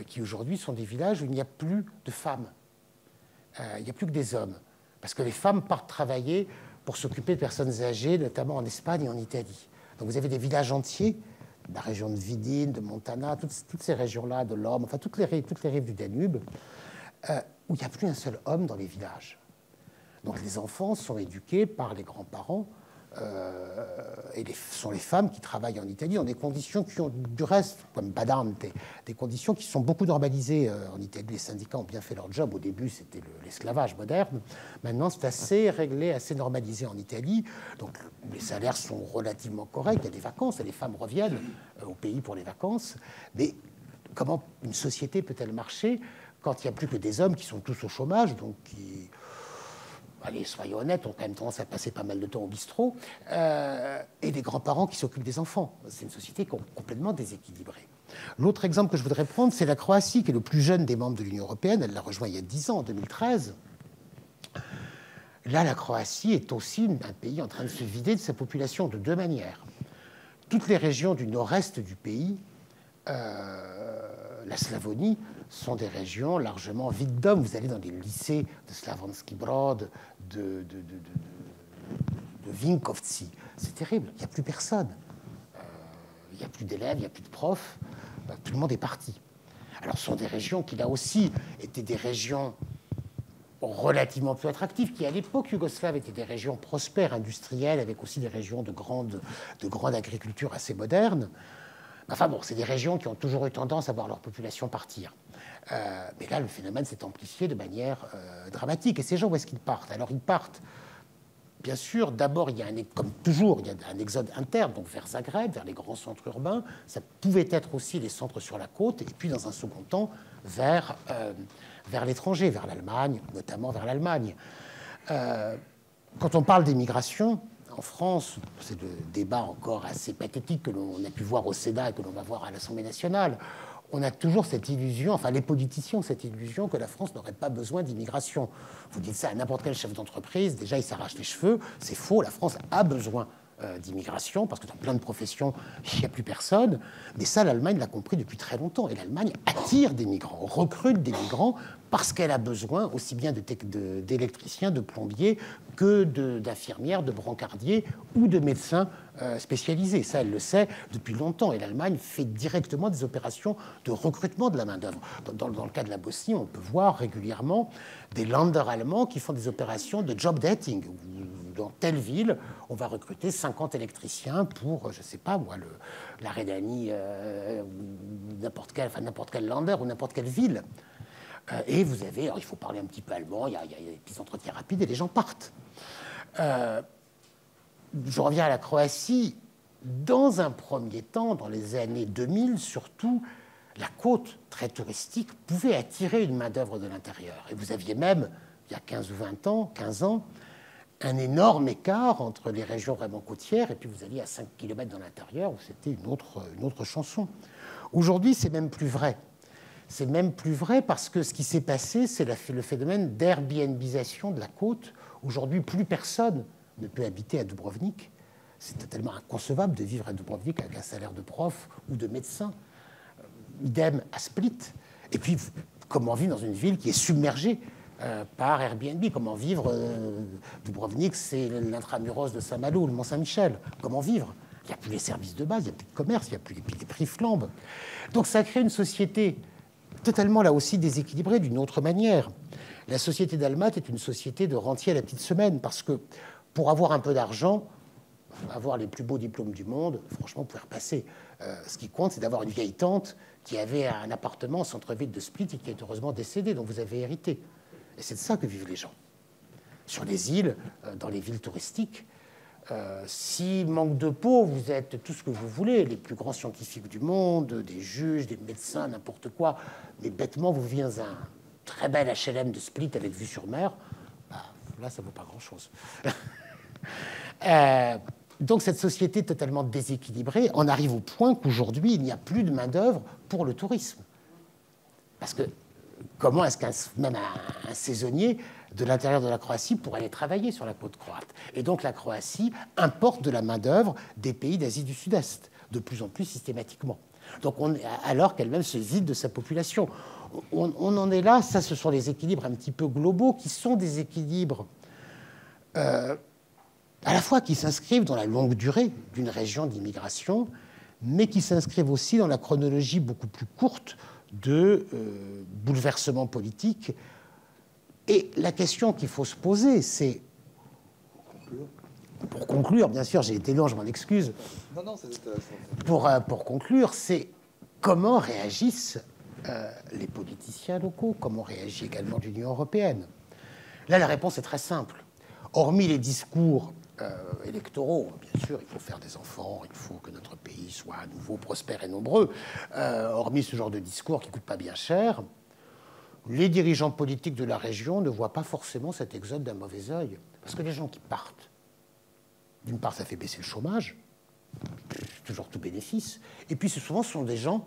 qui aujourd'hui sont des villages où il n'y a plus de femmes. Il n'y a plus que des hommes. Parce que les femmes partent travailler pour s'occuper de personnes âgées, notamment en Espagne et en Italie. Donc vous avez des villages entiers, la région de Vidin, de Montana, toutes ces régions-là, de l'Orme, enfin toutes les rives du Danube, où il n'y a plus un seul homme dans les villages. Donc les enfants sont éduqués par les grands-parents, et ce sont les femmes qui travaillent en Italie dans des conditions qui ont, du reste, comme Badante, des conditions qui sont beaucoup normalisées en Italie. Les syndicats ont bien fait leur job. Au début, c'était l'esclavage moderne. Maintenant, c'est assez réglé, assez normalisé en Italie. Donc, les salaires sont relativement corrects. Il y a des vacances et les femmes reviennent au pays pour les vacances. Mais comment une société peut-elle marcher quand il n'y a plus que des hommes qui sont tous au chômage, donc qui... Allez, soyons honnêtes, ont quand même tendance à passer pas mal de temps au bistrot, et des grands-parents qui s'occupent des enfants. C'est une société complètement déséquilibrée. L'autre exemple que je voudrais prendre, c'est la Croatie, qui est le plus jeune des membres de l'Union européenne. Elle l'a rejoint il y a 10 ans, en 2013. Là, la Croatie est aussi un pays en train de se vider de sa population de deux manières. Toutes les régions du nord-est du pays, la Slavonie, sont des régions largement vides d'hommes. Vous allez dans les lycées de Slavonski Brod, de Vinkovci. C'est terrible, il n'y a plus personne. Il n'y a plus d'élèves, il n'y a plus de profs. Tout le monde est parti. Alors, ce sont des régions qui, là aussi, étaient des régions relativement plus attractives, qui, à l'époque yougoslave, étaient des régions prospères, industrielles, avec aussi des régions de grande agriculture assez modernes. Enfin bon, c'est des régions qui ont toujours eu tendance à voir leur population partir. Mais là, le phénomène s'est amplifié de manière dramatique. Et ces gens, où est-ce qu'ils partent? Alors, ils partent, bien sûr, d'abord, comme toujours, il y a un exode interne, donc vers Zagreb, vers les grands centres urbains. Ça pouvait être aussi les centres sur la côte, et puis, dans un second temps, vers l'étranger, vers l'Allemagne, notamment vers l'Allemagne. Quand on parle d'immigration, en France, c'est le débat encore assez pathétique que l'on a pu voir au Sénat et que l'on va voir à l'Assemblée nationale. On a toujours cette illusion, enfin les politiciens ont cette illusion que la France n'aurait pas besoin d'immigration. Vous dites ça à n'importe quel chef d'entreprise, déjà il s'arrache les cheveux. C'est faux, la France a besoin d'immigration, parce que dans plein de professions, il n'y a plus personne. Mais ça, l'Allemagne l'a compris depuis très longtemps. Et l'Allemagne attire des migrants, recrute des migrants, parce qu'elle a besoin aussi bien d'électriciens, de plombiers, que d'infirmières, de brancardiers ou de médecins spécialisés. Ça, elle le sait depuis longtemps. Et l'Allemagne fait directement des opérations de recrutement de la main-d'œuvre. Dans le cas de la Bosnie, on peut voir régulièrement des Länder allemands qui font des opérations de job dating. Dans telle ville, on va recruter 50 électriciens pour, je ne sais pas moi, la Rhénanie, n'importe quel Länder ou n'importe quelle ville. Et vous avez, alors il faut parler un petit peu allemand, il y a des petits entretiens rapides et les gens partent. Je reviens à la Croatie. Dans un premier temps, dans les années 2000 surtout, la côte très touristique pouvait attirer une main-d'œuvre de l'intérieur. Et vous aviez même, il y a 15 ou 20 ans, 15 ans, un énorme écart entre les régions vraiment côtières et puis vous alliez à 5 km dans l'intérieur où c'était une autre chanson. Aujourd'hui, c'est même plus vrai. C'est même plus vrai parce que ce qui s'est passé, c'est le phénomène d'Airbnbisation de la côte. Aujourd'hui, plus personne ne peut habiter à Dubrovnik. C'est totalement inconcevable de vivre à Dubrovnik avec un salaire de prof ou de médecin. Idem à Split. Et puis, comment vivre dans une ville qui est submergée par Airbnb? Comment vivre Dubrovnik, c'est l'intramuros de Saint-Malo, le Mont-Saint-Michel. Comment vivre? Il n'y a plus les services de base, il n'y a plus de commerce, il n'y a plus les prix flambent. Donc ça crée une société totalement, là aussi, déséquilibrée d'une autre manière. La société d'Almat est une société de rentier à la petite semaine, parce que pour avoir un peu d'argent, avoir les plus beaux diplômes du monde, franchement, vous pouvez repasser. Ce qui compte, c'est d'avoir une vieille tante qui avait un appartement au centre-ville de Split et qui est heureusement décédée, dont vous avez hérité. Et c'est de ça que vivent les gens. Sur les îles, dans les villes touristiques, si manque de peau, vous êtes tout ce que vous voulez, les plus grands scientifiques du monde, des juges, des médecins, n'importe quoi, mais bêtement, vous vivez dans un très bel HLM de Split avec vue sur mer, bah, là, ça ne vaut pas grand-chose. Donc cette société totalement déséquilibrée en arrive au point qu'aujourd'hui, il n'y a plus de main-d'œuvre pour le tourisme. Parce que comment est-ce qu'un même un saisonnier de l'intérieur de la Croatie pourrait aller travailler sur la côte croate? Et donc la Croatie importe de la main-d'œuvre des pays d'Asie du Sud-Est, de plus en plus systématiquement. Donc alors qu'elle-même se vide de sa population. On en est là, ça ce sont les équilibres un petit peu globaux qui sont des équilibres à la fois qui s'inscrivent dans la longue durée d'une région d'immigration, mais qui s'inscrivent aussi dans la chronologie beaucoup plus courte de bouleversements politiques. Et la question qu'il faut se poser, c'est, pour conclure, bien sûr, j'ai été long, je m'en excuse. Non, c'est intéressant. Pour conclure, c'est comment réagissent les politiciens locaux, comment réagit également l'Union européenne. Là, la réponse est très simple. Hormis les discours électoraux, bien sûr, il faut faire des enfants, il faut que notre pays soit à nouveau prospère et nombreux, hormis ce genre de discours qui ne coûte pas bien cher, les dirigeants politiques de la région ne voient pas forcément cet exode d'un mauvais œil. Parce que les gens qui partent, d'une part, ça fait baisser le chômage, toujours tout bénéfice, et puis souvent, ce sont des gens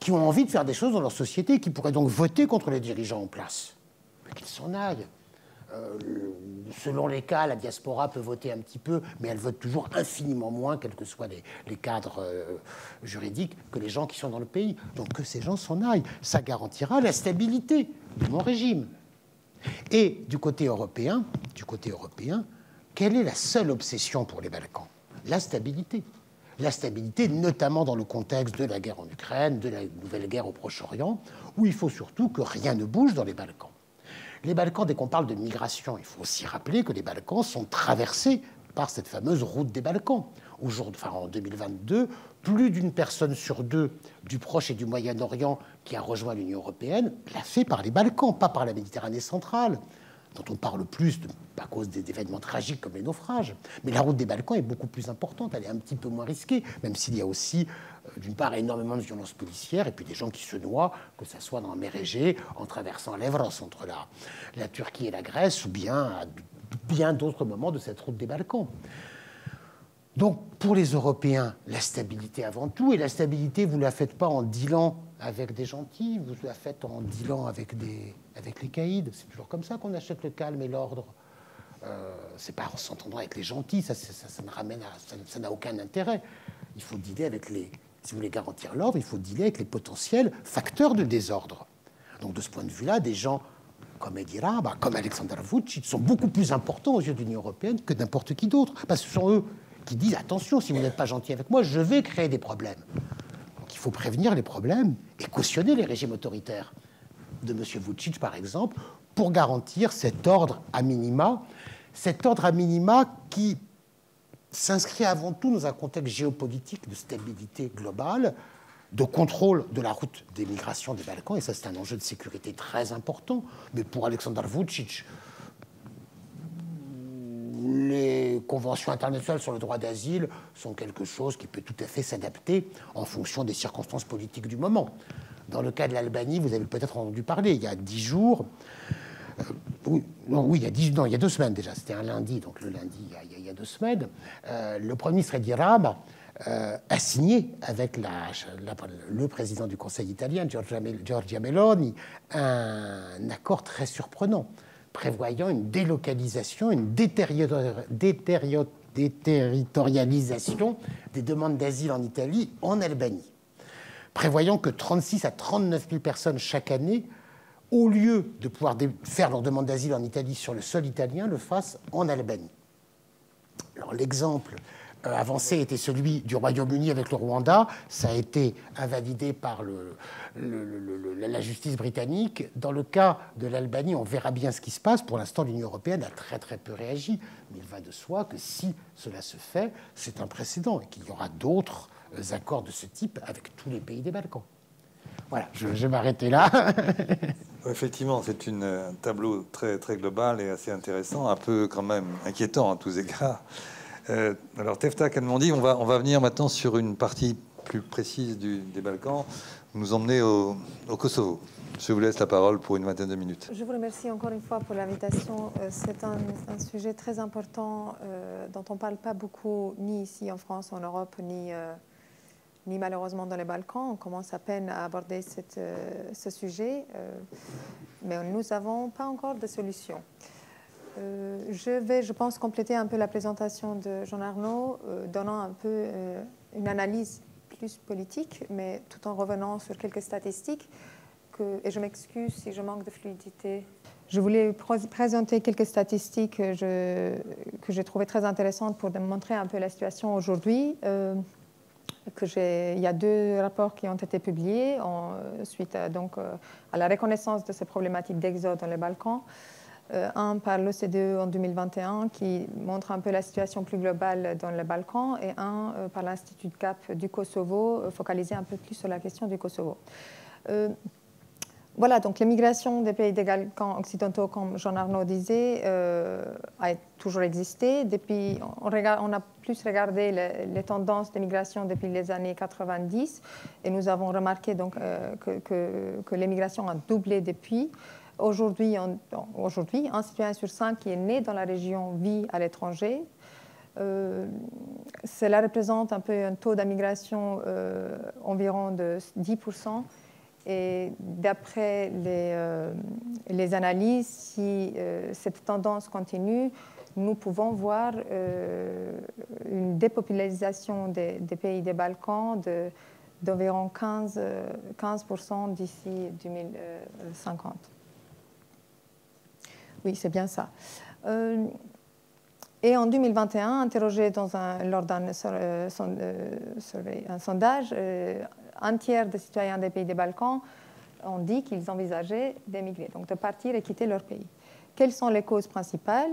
qui ont envie de faire des choses dans leur société, qui pourraient donc voter contre les dirigeants en place. Mais qu'ils s'en aillent. Selon les cas, la diaspora peut voter un petit peu, mais elle vote toujours infiniment moins, quels que soient les cadres juridiques, que les gens qui sont dans le pays. Donc que ces gens s'en aillent. Ça garantira la stabilité de mon régime. Et du côté européen, quelle est la seule obsession pour les Balkans? La stabilité. La stabilité, notamment dans le contexte de la guerre en Ukraine, de la nouvelle guerre au Proche-Orient, où il faut surtout que rien ne bouge dans les Balkans. Les Balkans, dès qu'on parle de migration, il faut aussi rappeler que les Balkans sont traversés par cette fameuse route des Balkans. En 2022, plus d'une personne sur deux du Proche et du Moyen-Orient qui a rejoint l'Union européenne l'a fait par les Balkans, pas par la Méditerranée centrale, dont on parle plus à cause des événements tragiques comme les naufrages. Mais la route des Balkans est beaucoup plus importante, elle est un petit peu moins risquée, même s'il y a aussi, d'une part, énormément de violences policières, et puis des gens qui se noient, que ce soit dans la mer Égée, en traversant l'Evros entre la Turquie et la Grèce, ou bien à bien d'autres moments de cette route des Balkans. Donc, pour les Européens, la stabilité avant tout, et la stabilité, vous ne la faites pas en dealant avec des gentils, vous la faites en dealant avec les caïds. C'est toujours comme ça qu'on achète le calme et l'ordre. C'est pas en s'entendant avec les gentils, ça n'a aucun intérêt. Il faut dealer avec si vous voulez garantir l'ordre, il faut dealer avec les potentiels facteurs de désordre. Donc, de ce point de vue-là, des gens comme Edi Rama, comme Aleksandar Vučić, sont beaucoup plus importants aux yeux de l'Union européenne que n'importe qui d'autre. Parce que ce sont eux qui disent « Attention, si vous n'êtes pas gentil avec moi, je vais créer des problèmes ». Donc il faut prévenir les problèmes et cautionner les régimes autoritaires de M. Vučić, par exemple, pour garantir cet ordre à minima qui s'inscrit avant tout dans un contexte géopolitique de stabilité globale, de contrôle de la route des migrations des Balkans, et ça c'est un enjeu de sécurité très important. Mais pour Aleksandar Vučić, les conventions internationales sur le droit d'asile sont quelque chose qui peut tout à fait s'adapter en fonction des circonstances politiques du moment. Dans le cas de l'Albanie, vous avez peut-être entendu parler, il y a 10 jours, il y a 2 semaines déjà, c'était un lundi, donc le lundi, il y a 2 semaines, le Premier ministre Edi Rama a signé avec le président du Conseil italien, Giorgia Meloni, un accord très surprenant, prévoyant une délocalisation, une déterritorialisation des demandes d'asile en Italie, en Albanie, prévoyant que 36 à 39 000 personnes chaque année, au lieu de pouvoir faire leur demande d'asile en Italie sur le sol italien, le fassent en Albanie. Alors l'exemple avancé était celui du Royaume-Uni avec le Rwanda. Ça a été invalidé par la justice britannique. Dans le cas de l'Albanie, on verra bien ce qui se passe. Pour l'instant, l'Union européenne a très très peu réagi. Mais il va de soi que si cela se fait, c'est un précédent et qu'il y aura d'autres accords de ce type avec tous les pays des Balkans. Voilà, je vais m'arrêter là. Effectivement, c'est un tableau très, très global et assez intéressant, un peu quand même inquiétant à tous égards. Alors, Tefta Kalmandi, on va venir maintenant sur une partie plus précise des Balkans. Vous nous emmenez au Kosovo. Je vous laisse la parole pour une vingtaine de minutes. Je vous remercie encore une fois pour l'invitation. C'est un sujet très important dont on ne parle pas beaucoup, ni ici en France, en Europe, ni malheureusement dans les Balkans. On commence à peine à aborder ce sujet, mais nous n'avons pas encore de solution. Je vais, je pense, compléter un peu la présentation de Jean-Arnaud, donnant un peu une analyse plus politique, mais tout en revenant sur quelques statistiques. Et je m'excuse si je manque de fluidité. Je voulais présenter quelques statistiques que j'ai trouvées très intéressantes pour montrer un peu la situation aujourd'hui. Il y a 2 rapports qui ont été publiés suite à la reconnaissance de ces problématiques d'exode dans les Balkans. Un par l'OCDE en 2021 qui montre un peu la situation plus globale dans les Balkans et un par l'Institut CAP du Kosovo, focalisé un peu plus sur la question du Kosovo. Voilà, donc l'immigration des pays des Balkans occidentaux, comme Jean-Arnaud disait, a toujours existé. Depuis, on a plus regardé les tendances d'immigration depuis les années 90 et nous avons remarqué donc, que l'immigration a doublé depuis. Aujourd'hui, un citoyen sur 5 qui est né dans la région vit à l'étranger. Cela représente un peu un taux d'immigration environ de 10%. Et d'après les analyses, si cette tendance continue, nous pouvons voir une dépopularisation des pays des Balkans d'environ 15% d'ici 2050. Oui, c'est bien ça. Et en 2021, interrogé lors d'un sondage, un tiers des citoyens des pays des Balkans ont dit qu'ils envisageaient d'émigrer, donc de partir et quitter leur pays. Quelles sont les causes principales?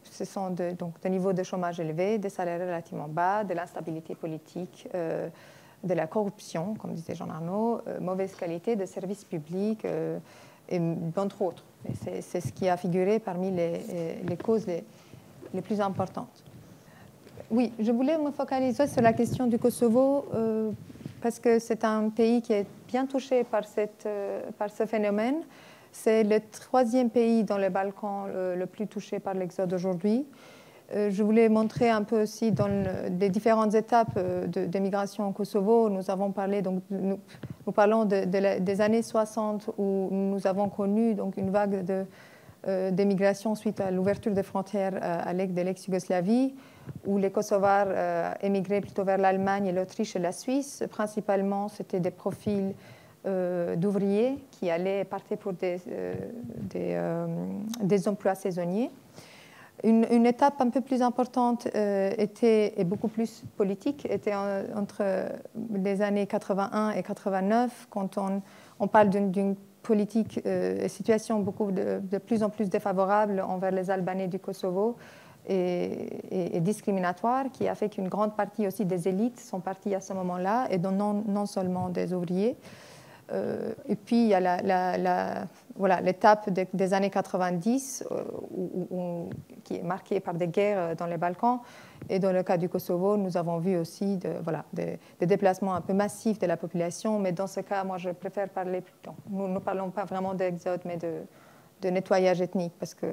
Ce sont donc des niveaux de chômage élevés, des salaires relativement bas, de l'instabilité politique, de la corruption, comme disait Jean Arnaud, mauvaise qualité de services publics, et entre autres. C'est ce qui a figuré parmi les causes les plus importantes. Oui, je voulais me focaliser sur la question du Kosovo parce que c'est un pays qui est bien touché par ce phénomène. C'est le 3e pays dans les Balkans le plus touché par l'exode aujourd'hui. Je voulais montrer un peu aussi dans les différentes étapes de migration au Kosovo. Nous avons parlé, donc, nous parlons des années 60 où nous avons connu donc, une vague d'émigration suite à l'ouverture des frontières de l'ex-Yougoslavie, où les Kosovars émigraient plutôt vers l'Allemagne, l'Autriche et la Suisse. Principalement, c'était des profils d'ouvriers qui allaient partir pour des emplois saisonniers. Une étape un peu plus importante et beaucoup plus politique était entre les années 81 et 89, quand on parle d'une politique et situation de plus en plus défavorable envers les Albanais du Kosovo et discriminatoire, qui a fait qu'une grande partie aussi des élites sont parties à ce moment-là, et non seulement des ouvriers. Et puis, il y a l'étape des années 90 qui est marquée par des guerres dans les Balkans. Et dans le cas du Kosovo, nous avons vu aussi des déplacements un peu massifs de la population. Mais dans ce cas, moi, je préfère parler... Nous ne parlons pas vraiment d'exode, mais de nettoyage ethnique, parce que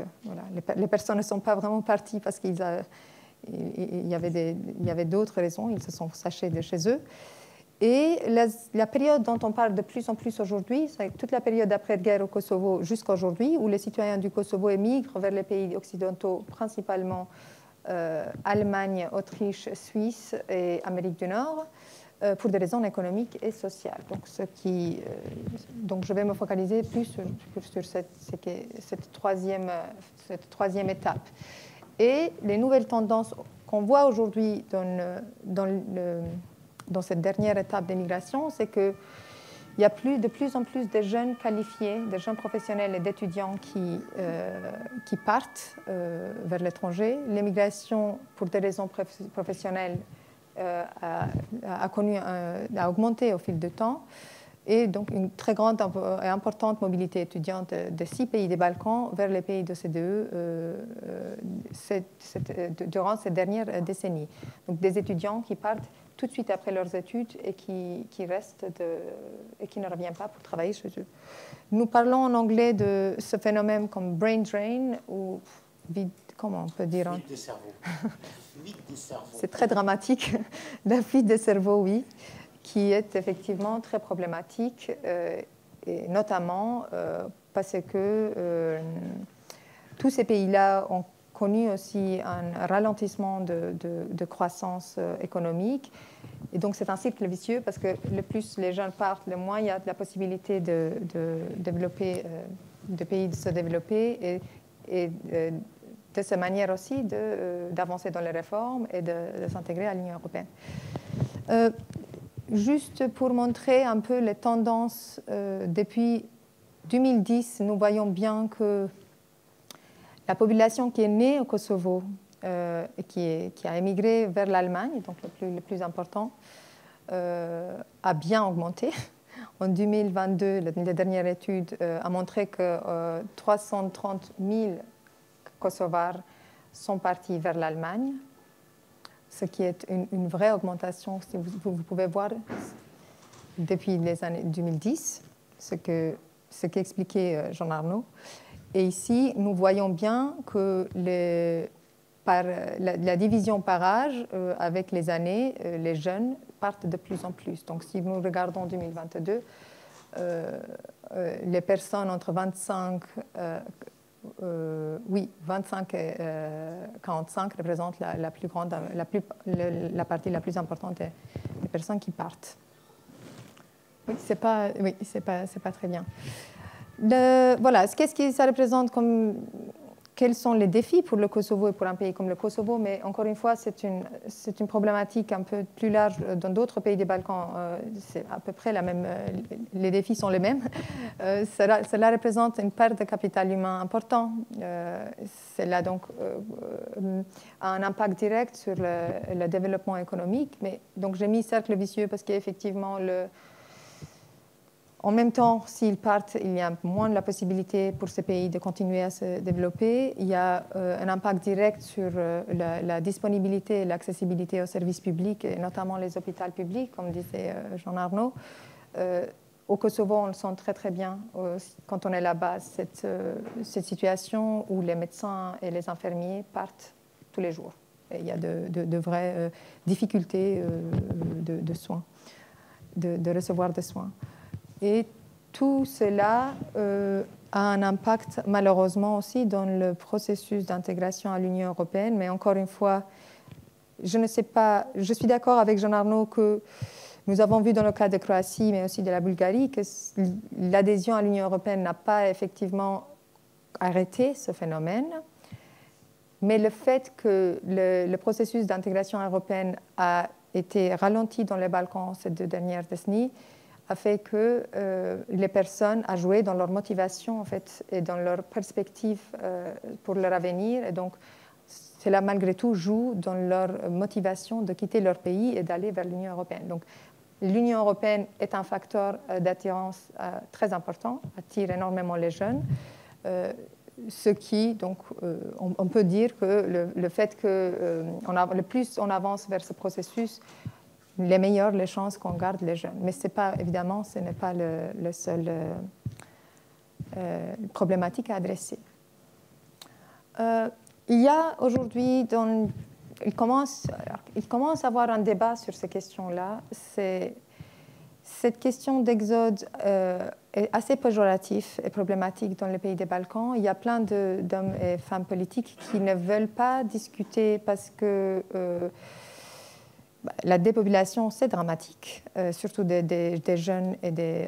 les personnes ne sont pas vraiment parties parce qu'il y avait d'autres raisons. Ils se sont sachés de chez eux. Et la période dont on parle de plus en plus aujourd'hui, c'est toute la période d'après-guerre au Kosovo jusqu'à aujourd'hui, où les citoyens du Kosovo émigrent vers les pays occidentaux, principalement Allemagne, Autriche, Suisse et Amérique du Nord, pour des raisons économiques et sociales. Donc je vais me focaliser plus sur cette troisième étape. Et les nouvelles tendances qu'on voit aujourd'hui dans cette dernière étape d'immigration, c'est qu'il y a de plus en plus de jeunes qualifiés, de jeunes professionnels et d'étudiants qui partent vers l'étranger. L'immigration, pour des raisons professionnelles, a augmenté au fil du temps. Et donc une très grande et importante mobilité étudiante de 6 pays des Balkans vers les pays de CDE durant ces dernières décennies. Donc des étudiants qui partent tout de suite après leurs études et qui restent et qui ne reviennent pas pour travailler chez eux. Nous parlons en anglais de ce phénomène comme brain drain ou comment on peut dire fuite des cerveaux. Fuite des cerveaux. C'est très dramatique, la fuite des cerveaux, oui, qui est effectivement très problématique, et notamment parce que tous ces pays-là ont connu aussi un ralentissement de croissance économique. Et donc, c'est un cycle vicieux parce que le plus les jeunes partent, le moins il y a de la possibilité de développer, de pays de se développer et de cette manière aussi d'avancer dans les réformes et de s'intégrer à l'Union européenne. Juste pour montrer un peu les tendances, depuis 2010, nous voyons bien que la population qui est née au Kosovo et qui a émigré vers l'Allemagne, donc le plus important, a bien augmenté. En 2022, la dernière étude a montré que 330 000 Kosovars sont partis vers l'Allemagne, ce qui est une vraie augmentation, si vous pouvez voir, depuis les années 2010, ce qu'expliquait Jean Arnaud. Et ici, nous voyons bien que par la division par âge, avec les années, les jeunes partent de plus en plus. Donc, si nous regardons en 2022, les personnes entre 25 et 45 représentent la plus grande, la partie la plus importante des personnes qui partent. Oui, c'est pas très bien. Voilà, qu'est-ce que ça représente comme... Quels sont les défis pour le Kosovo et pour un pays comme le Kosovo? Mais encore une fois, c'est une problématique un peu plus large dans d'autres pays des Balkans. C'est à peu près la même. Les défis sont les mêmes. Cela représente une perte de capital humain important. Cela donc a un impact direct sur le développement économique. Mais donc j'ai mis cercle vicieux parce qu'effectivement en même temps, s'ils partent, il y a moins de la possibilité pour ces pays de continuer à se développer. Il y a un impact direct sur la disponibilité et l'accessibilité aux services publics, et notamment les hôpitaux publics, comme disait Jean Arnaud. Au Kosovo, on le sent très très bien quand on est là-bas, cette situation où les médecins et les infirmiers partent tous les jours. Et il y a de vraies difficultés de soins, de recevoir des soins. Et tout cela a un impact malheureusement aussi dans le processus d'intégration à l'Union européenne. Mais encore une fois, je ne sais pas, je suis d'accord avec Jean Arnaud que nous avons vu dans le cas de Croatie, mais aussi de la Bulgarie, que l'adhésion à l'Union européenne n'a pas effectivement arrêté ce phénomène. Mais le fait que le processus d'intégration européenne a été ralenti dans les Balkans ces 2 dernières décennies a fait que les personnes ont joué dans leur motivation en fait, et dans leur perspective pour leur avenir. Et donc, cela, malgré tout, joue dans leur motivation de quitter leur pays et d'aller vers l'Union européenne. Donc, l'Union européenne est un facteur d'attirance très important, attire énormément les jeunes. Ce qui, donc, on peut dire que le fait que le plus on avance vers ce processus, les meilleures les chances qu'on garde les jeunes. Mais évidemment, ce n'est pas le seul problématique à adresser. Il y a aujourd'hui, il commence à avoir un débat sur ces questions-là. Cette question d'exode est assez péjorative et problématique dans les pays des Balkans. Il y a plein d'hommes et femmes politiques qui ne veulent pas discuter parce que la dépopulation, c'est dramatique, surtout des jeunes et des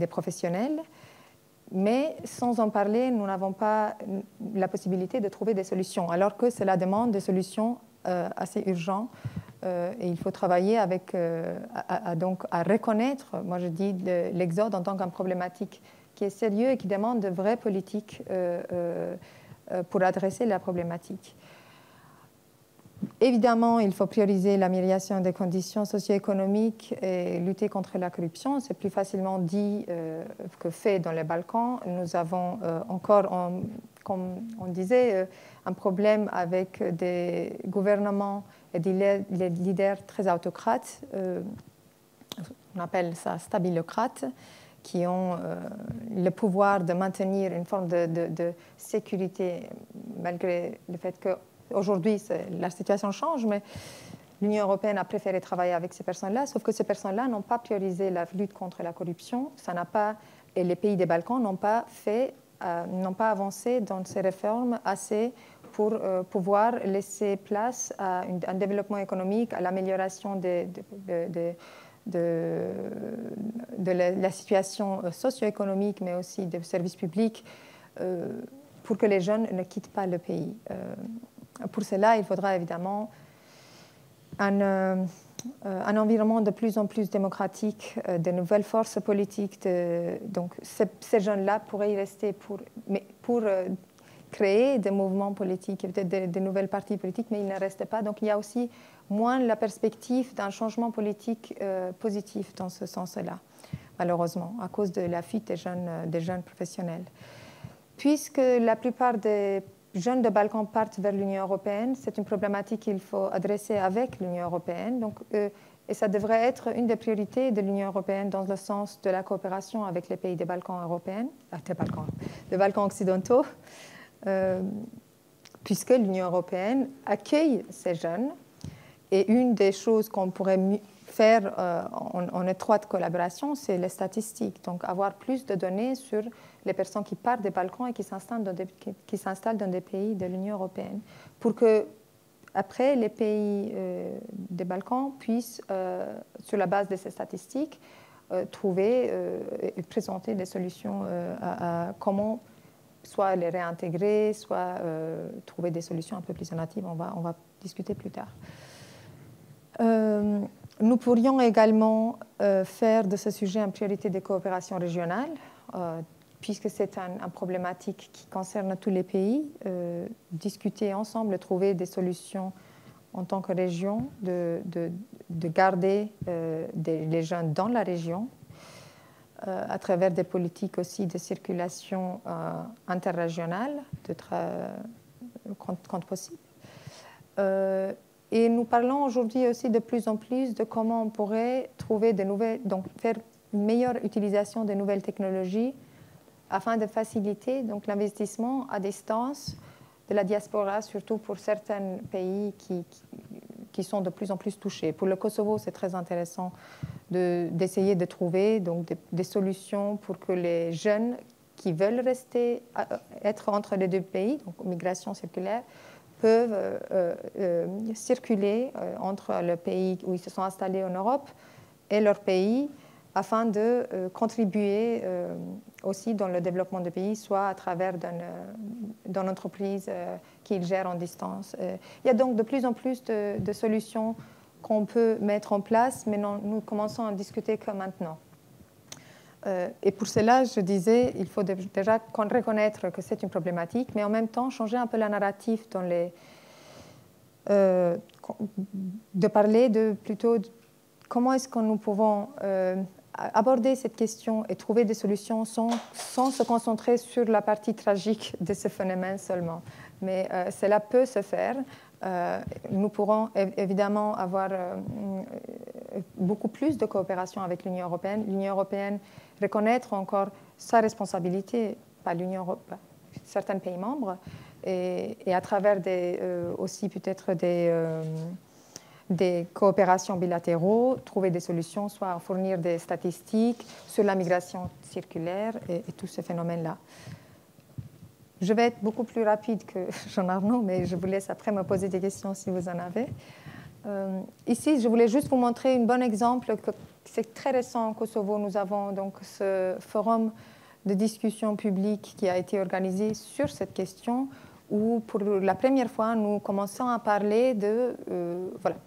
professionnels. Mais sans en parler, nous n'avons pas la possibilité de trouver des solutions, alors que cela demande des solutions assez urgentes. Et il faut travailler donc à reconnaître, moi je dis, l'exode en tant qu'une problématique qui est sérieuse et qui demande de vraies politiques pour adresser la problématique. Évidemment, il faut prioriser l'amélioration des conditions socio-économiques et lutter contre la corruption. C'est plus facilement dit que fait dans les Balkans. Nous avons encore, comme on disait, un problème avec des gouvernements et des leaders très autocrates. On appelle ça stabilocrates, qui ont le pouvoir de maintenir une forme de sécurité, malgré le fait que aujourd'hui, la situation change, mais l'Union européenne a préféré travailler avec ces personnes-là, sauf que ces personnes-là n'ont pas priorisé la lutte contre la corruption. Et les pays des Balkans n'ont pas avancé dans ces réformes assez pour pouvoir laisser place à un développement économique, à l'amélioration de la situation socio-économique, mais aussi des services publics, pour que les jeunes ne quittent pas le pays. Pour cela, il faudra évidemment un environnement de plus en plus démocratique, de nouvelles forces politiques. Donc, ces jeunes-là pourraient y rester pour créer des mouvements politiques, peut-être des nouvelles partis politiques, mais ils ne restent pas. Donc, il y a aussi moins la perspective d'un changement politique positif dans ce sens-là, malheureusement, à cause de la fuite des jeunes professionnels. Puisque la plupart des jeunes de Balkans partent vers l'Union européenne, c'est une problématique qu'il faut adresser avec l'Union européenne. Donc, et ça devrait être une des priorités de l'Union européenne dans le sens de la coopération avec les pays des Balkans européens, des Balkans occidentaux, puisque l'Union européenne accueille ces jeunes. Et une des choses qu'on pourrait faire en étroite collaboration, c'est les statistiques. Donc, avoir plus de données sur les personnes qui partent des Balkans et qui s'installent dans des pays de l'Union européenne, pour que après, les pays des Balkans puissent, sur la base de ces statistiques, trouver et présenter des solutions à comment soit les réintégrer, soit trouver des solutions un peu plus alternatives. On va discuter plus tard. Nous pourrions également faire de ce sujet une priorité des coopérations régionales, puisque c'est une problématique qui concerne tous les pays. Discuter ensemble, trouver des solutions en tant que région, de garder les jeunes dans la région, à travers des politiques aussi de circulation interrégionale, quand possible. Et nous parlons aujourd'hui aussi de plus en plus de comment on pourrait trouver de nouvelles, donc faire une meilleure utilisation des nouvelles technologies afin de faciliter donc l'investissement à distance de la diaspora, surtout pour certains pays qui sont de plus en plus touchés. Pour le Kosovo, c'est très intéressant d'essayer de trouver donc, des solutions pour que les jeunes qui veulent être entre les deux pays, donc migration circulaire, peuvent circuler entre le pays où ils se sont installés en Europe et leur pays afin de contribuer aussi dans le développement du pays, soit à travers d'une entreprise qu'ils gèrent en distance. Il y a donc de plus en plus de solutions qu'on peut mettre en place, mais nous commençons à discuter que maintenant. Et pour cela, je disais, il faut déjà reconnaître que c'est une problématique, mais en même temps changer un peu la narrative dans de parler plutôt de comment est-ce que nous pouvons aborder cette question et trouver des solutions sans se concentrer sur la partie tragique de ce phénomène seulement. Mais cela peut se faire. Nous pourrons évidemment avoir beaucoup plus de coopération avec l'Union européenne. L'Union européenne reconnaître encore sa responsabilité par certains pays membres et à travers aussi peut-être des coopérations bilatéraux, trouver des solutions, soit fournir des statistiques sur la migration circulaire et tous ces phénomènes-là. Je vais être beaucoup plus rapide que Jean-Arnaud, mais je vous laisse après me poser des questions si vous en avez. Ici, je voulais juste vous montrer un bon exemple. C'est très récent au Kosovo. Nous avons donc ce forum de discussion publique qui a été organisé sur cette question, où pour la première fois, nous commençons à parler de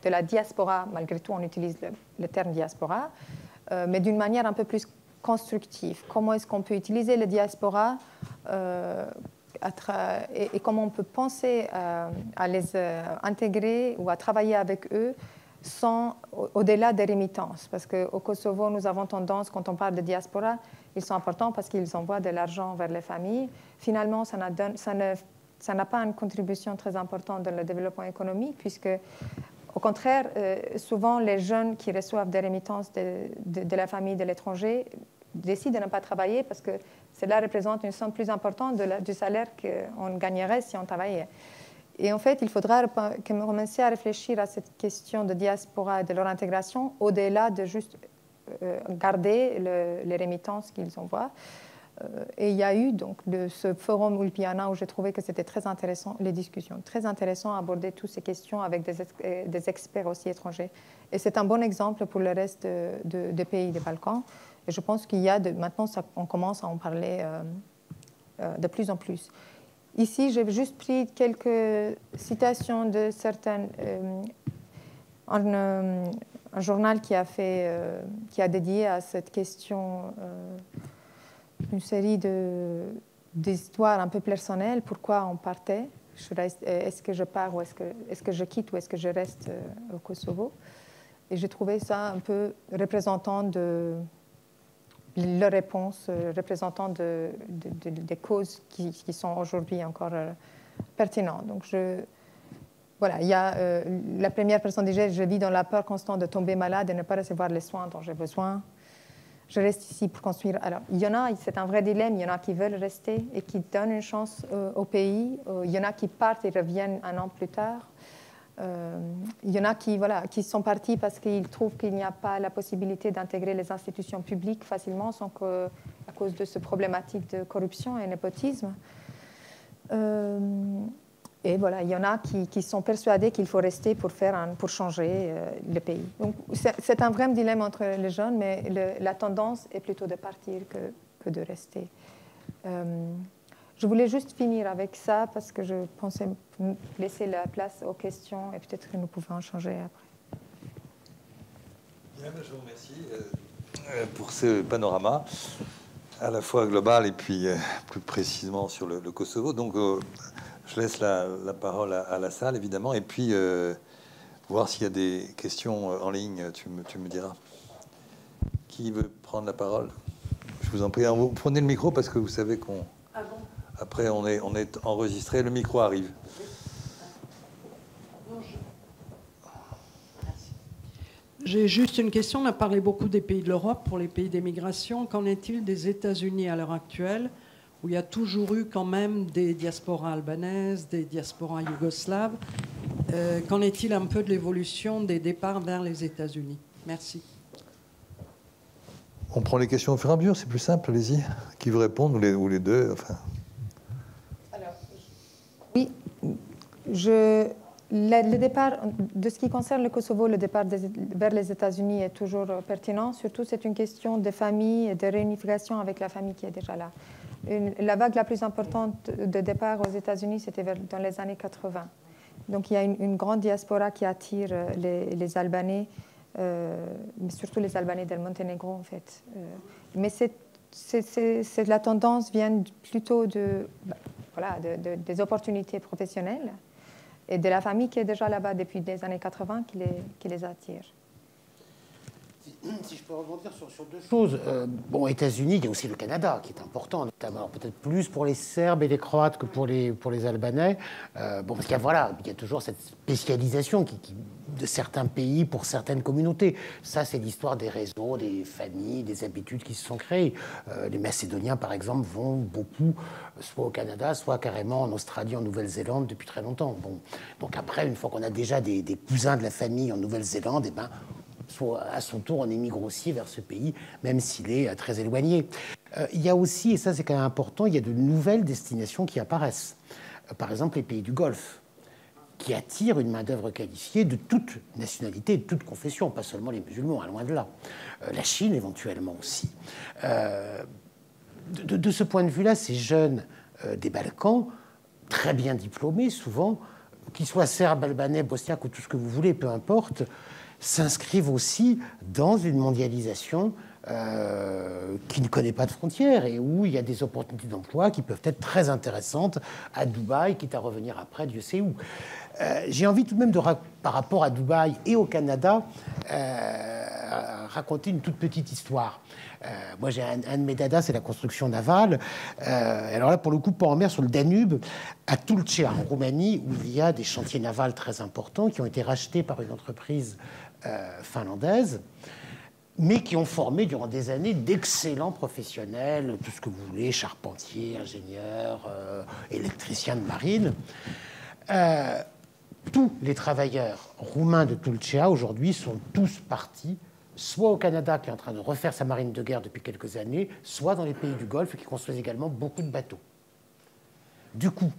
la diaspora. Malgré tout, on utilise le terme diaspora, mais d'une manière un peu plus constructive. Comment est-ce qu'on peut utiliser la diaspora et comment on peut penser à les intégrer ou à travailler avec eux au-delà des remittances. Parce qu'au Kosovo, nous avons tendance, quand on parle de diaspora, ils sont importants parce qu'ils envoient de l'argent vers les familles. Finalement, ça n'a pas une contribution très importante dans le développement économique, puisque, au contraire, souvent, les jeunes qui reçoivent des remittances de la famille de l'étranger décident de ne pas travailler parce que cela représente une somme plus importante du salaire qu'on gagnerait si on travaillait. Et en fait, il faudra commencer à réfléchir à cette question de diaspora et de leur intégration au-delà de juste garder les remittances qu'ils envoient. Et il y a eu donc ce forum Ulpiana où j'ai trouvé que c'était très intéressant, les discussions, très intéressant à aborder toutes ces questions avec des experts aussi étrangers. Et c'est un bon exemple pour le reste des pays des Balkans. Et je pense qu'il y a maintenant, on commence à en parler de plus en plus. Ici, j'ai juste pris quelques citations de certaines. Un journal qui a dédié à cette question une série d'histoires un peu personnelles. Pourquoi on partait? Est-ce que je pars ou est-ce que je quitte ou est-ce que je reste au Kosovo? Et j'ai trouvé ça un peu représentant de leur réponse, représentant des causes qui sont aujourd'hui encore pertinentes. Donc, voilà, il y a la première personne disait, je vis dans la peur constante de tomber malade et ne pas recevoir les soins dont j'ai besoin. je reste ici pour construire. Alors, il y en a, c'est un vrai dilemme, il y en a qui veulent rester et qui donnent une chance au pays. Il y en a qui partent et reviennent un an plus tard. Il y en a qui sont partis parce qu'ils trouvent qu'il n'y a pas la possibilité d'intégrer les institutions publiques facilement à cause de ce problématique de corruption et népotisme. Et voilà, il y en a qui sont persuadés qu'il faut rester pour changer le pays. Donc, c'est un vrai dilemme entre les jeunes, mais la tendance est plutôt de partir que de rester. Je voulais juste finir avec ça parce que je pensais laisser la place aux questions et peut-être que nous pouvons en changer après. Bien, je vous remercie pour ce panorama à la fois global et puis plus précisément sur le Kosovo. Donc, je laisse la parole à la salle, évidemment, et puis voir s'il y a des questions en ligne, tu me diras. Qui veut prendre la parole? Je vous en prie, vous prenez le micro parce que vous savez qu'on... Ah bon? Après, on est enregistré, le micro arrive. J'ai juste une question. On a parlé beaucoup des pays de l'Europe pour les pays d'émigration. Qu'en est-il des États-Unis à l'heure actuelle, où il y a toujours eu quand même des diasporas albanaises, des diasporas yougoslaves? Qu'en est-il un peu de l'évolution des départs vers les États-Unis? Merci. On prend les questions au fur et à mesure, c'est plus simple, allez-y. Qui veut répondre, ou les deux, enfin... Alors, oui, le départ, de ce qui concerne le Kosovo, le départ vers les États-Unis est toujours pertinent. Surtout, c'est une question de famille et de réunification avec la famille qui est déjà là. La vague la plus importante de départ aux États-Unis, c'était dans les années 80. Donc, il y a une grande diaspora qui attire les Albanais, mais surtout les Albanais del Monténégro, en fait. Mais la tendance vient plutôt des opportunités professionnelles et de la famille qui est déjà là-bas depuis les années 80 qui les attire. Si je peux rebondir sur deux choses. Bon, aux États-Unis, il y a aussi le Canada qui est important, notamment peut-être plus pour les Serbes et les Croates que pour les Albanais. Bon, parce qu'il y a toujours cette spécialisation de certains pays pour certaines communautés. Ça, c'est l'histoire des réseaux, des familles, des habitudes qui se sont créées. Les Macédoniens, par exemple, vont beaucoup soit au Canada, soit carrément en Australie, en Nouvelle-Zélande depuis très longtemps. Bon, donc après, une fois qu'on a déjà des cousins de la famille en Nouvelle-Zélande, soit à son tour, on émigre aussi vers ce pays, même s'il est très éloigné. Il y a aussi, et ça c'est quand même important, il y a de nouvelles destinations qui apparaissent. Par exemple, les pays du Golfe, qui attirent une main-d'œuvre qualifiée de toute nationalité, de toute confession, pas seulement les musulmans, loin de là. La Chine, éventuellement aussi. De ce point de vue-là, ces jeunes des Balkans, très bien diplômés souvent, qu'ils soient serbes, albanais, bosniaques ou tout ce que vous voulez, peu importe, s'inscrivent aussi dans une mondialisation qui ne connaît pas de frontières et où il y a des opportunités d'emploi qui peuvent être très intéressantes à Dubaï, quitte à revenir après, Dieu sait où. J'ai envie tout de même, par rapport à Dubaï et au Canada, raconter une toute petite histoire. Moi, j'ai un de mes dadas, c'est la construction navale. Alors là, pour le coup, pas en mer, sur le Danube, à Tulcea, en Roumanie, où il y a des chantiers navals très importants qui ont été rachetés par une entreprise finlandaise, mais qui ont formé durant des années d'excellents professionnels, tout ce que vous voulez, charpentiers, ingénieurs, électriciens de marine. Tous les travailleurs roumains de Tulcea, aujourd'hui, sont tous partis, soit au Canada, qui est en train de refaire sa marine de guerre depuis quelques années, soit dans les pays du Golfe, qui construisent également beaucoup de bateaux. Du coup,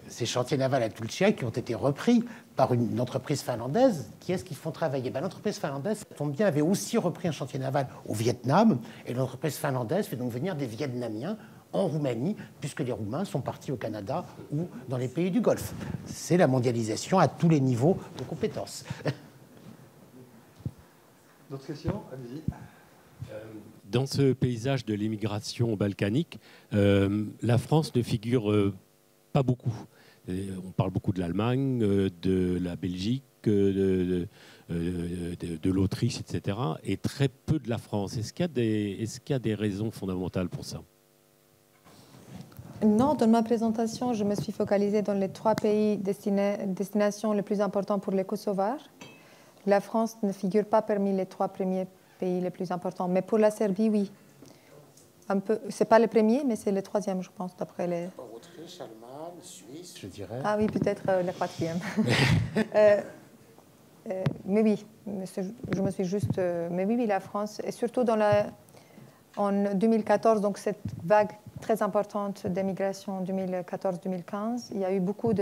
ces chantiers navals à Tulcea, qui ont été repris par une entreprise finlandaise, qui est-ce qu'ils font travailler? L'entreprise finlandaise, ça tombe bien, avait aussi repris un chantier naval au Vietnam, et l'entreprise finlandaise fait donc venir des Vietnamiens en Roumanie, puisque les Roumains sont partis au Canada ou dans les pays du Golfe. C'est la mondialisation à tous les niveaux de compétences. D'autres questions? Allez-y. Dans ce paysage de l'immigration balkanique, la France ne figure pas beaucoup. On parle beaucoup de l'Allemagne, de la Belgique, de l'Autriche, etc. Et très peu de la France. Est-ce qu'il y a des raisons fondamentales pour ça? Non, dans ma présentation, je me suis focalisée dans les 3 pays destinations les plus importants pour les Kosovars. La France ne figure pas parmi les 3 premiers pays les plus importants. Mais pour la Serbie, oui. Un peu. C'est pas le premier, mais c'est le troisième, je pense, d'après les... Autriche, Allemagne, Suisse, je dirais. Ah oui, peut-être le quatrième. Mais oui, je me suis juste... mais oui, la France, et surtout en 2014, donc cette vague très importante d'émigration 2014-2015, il y a eu beaucoup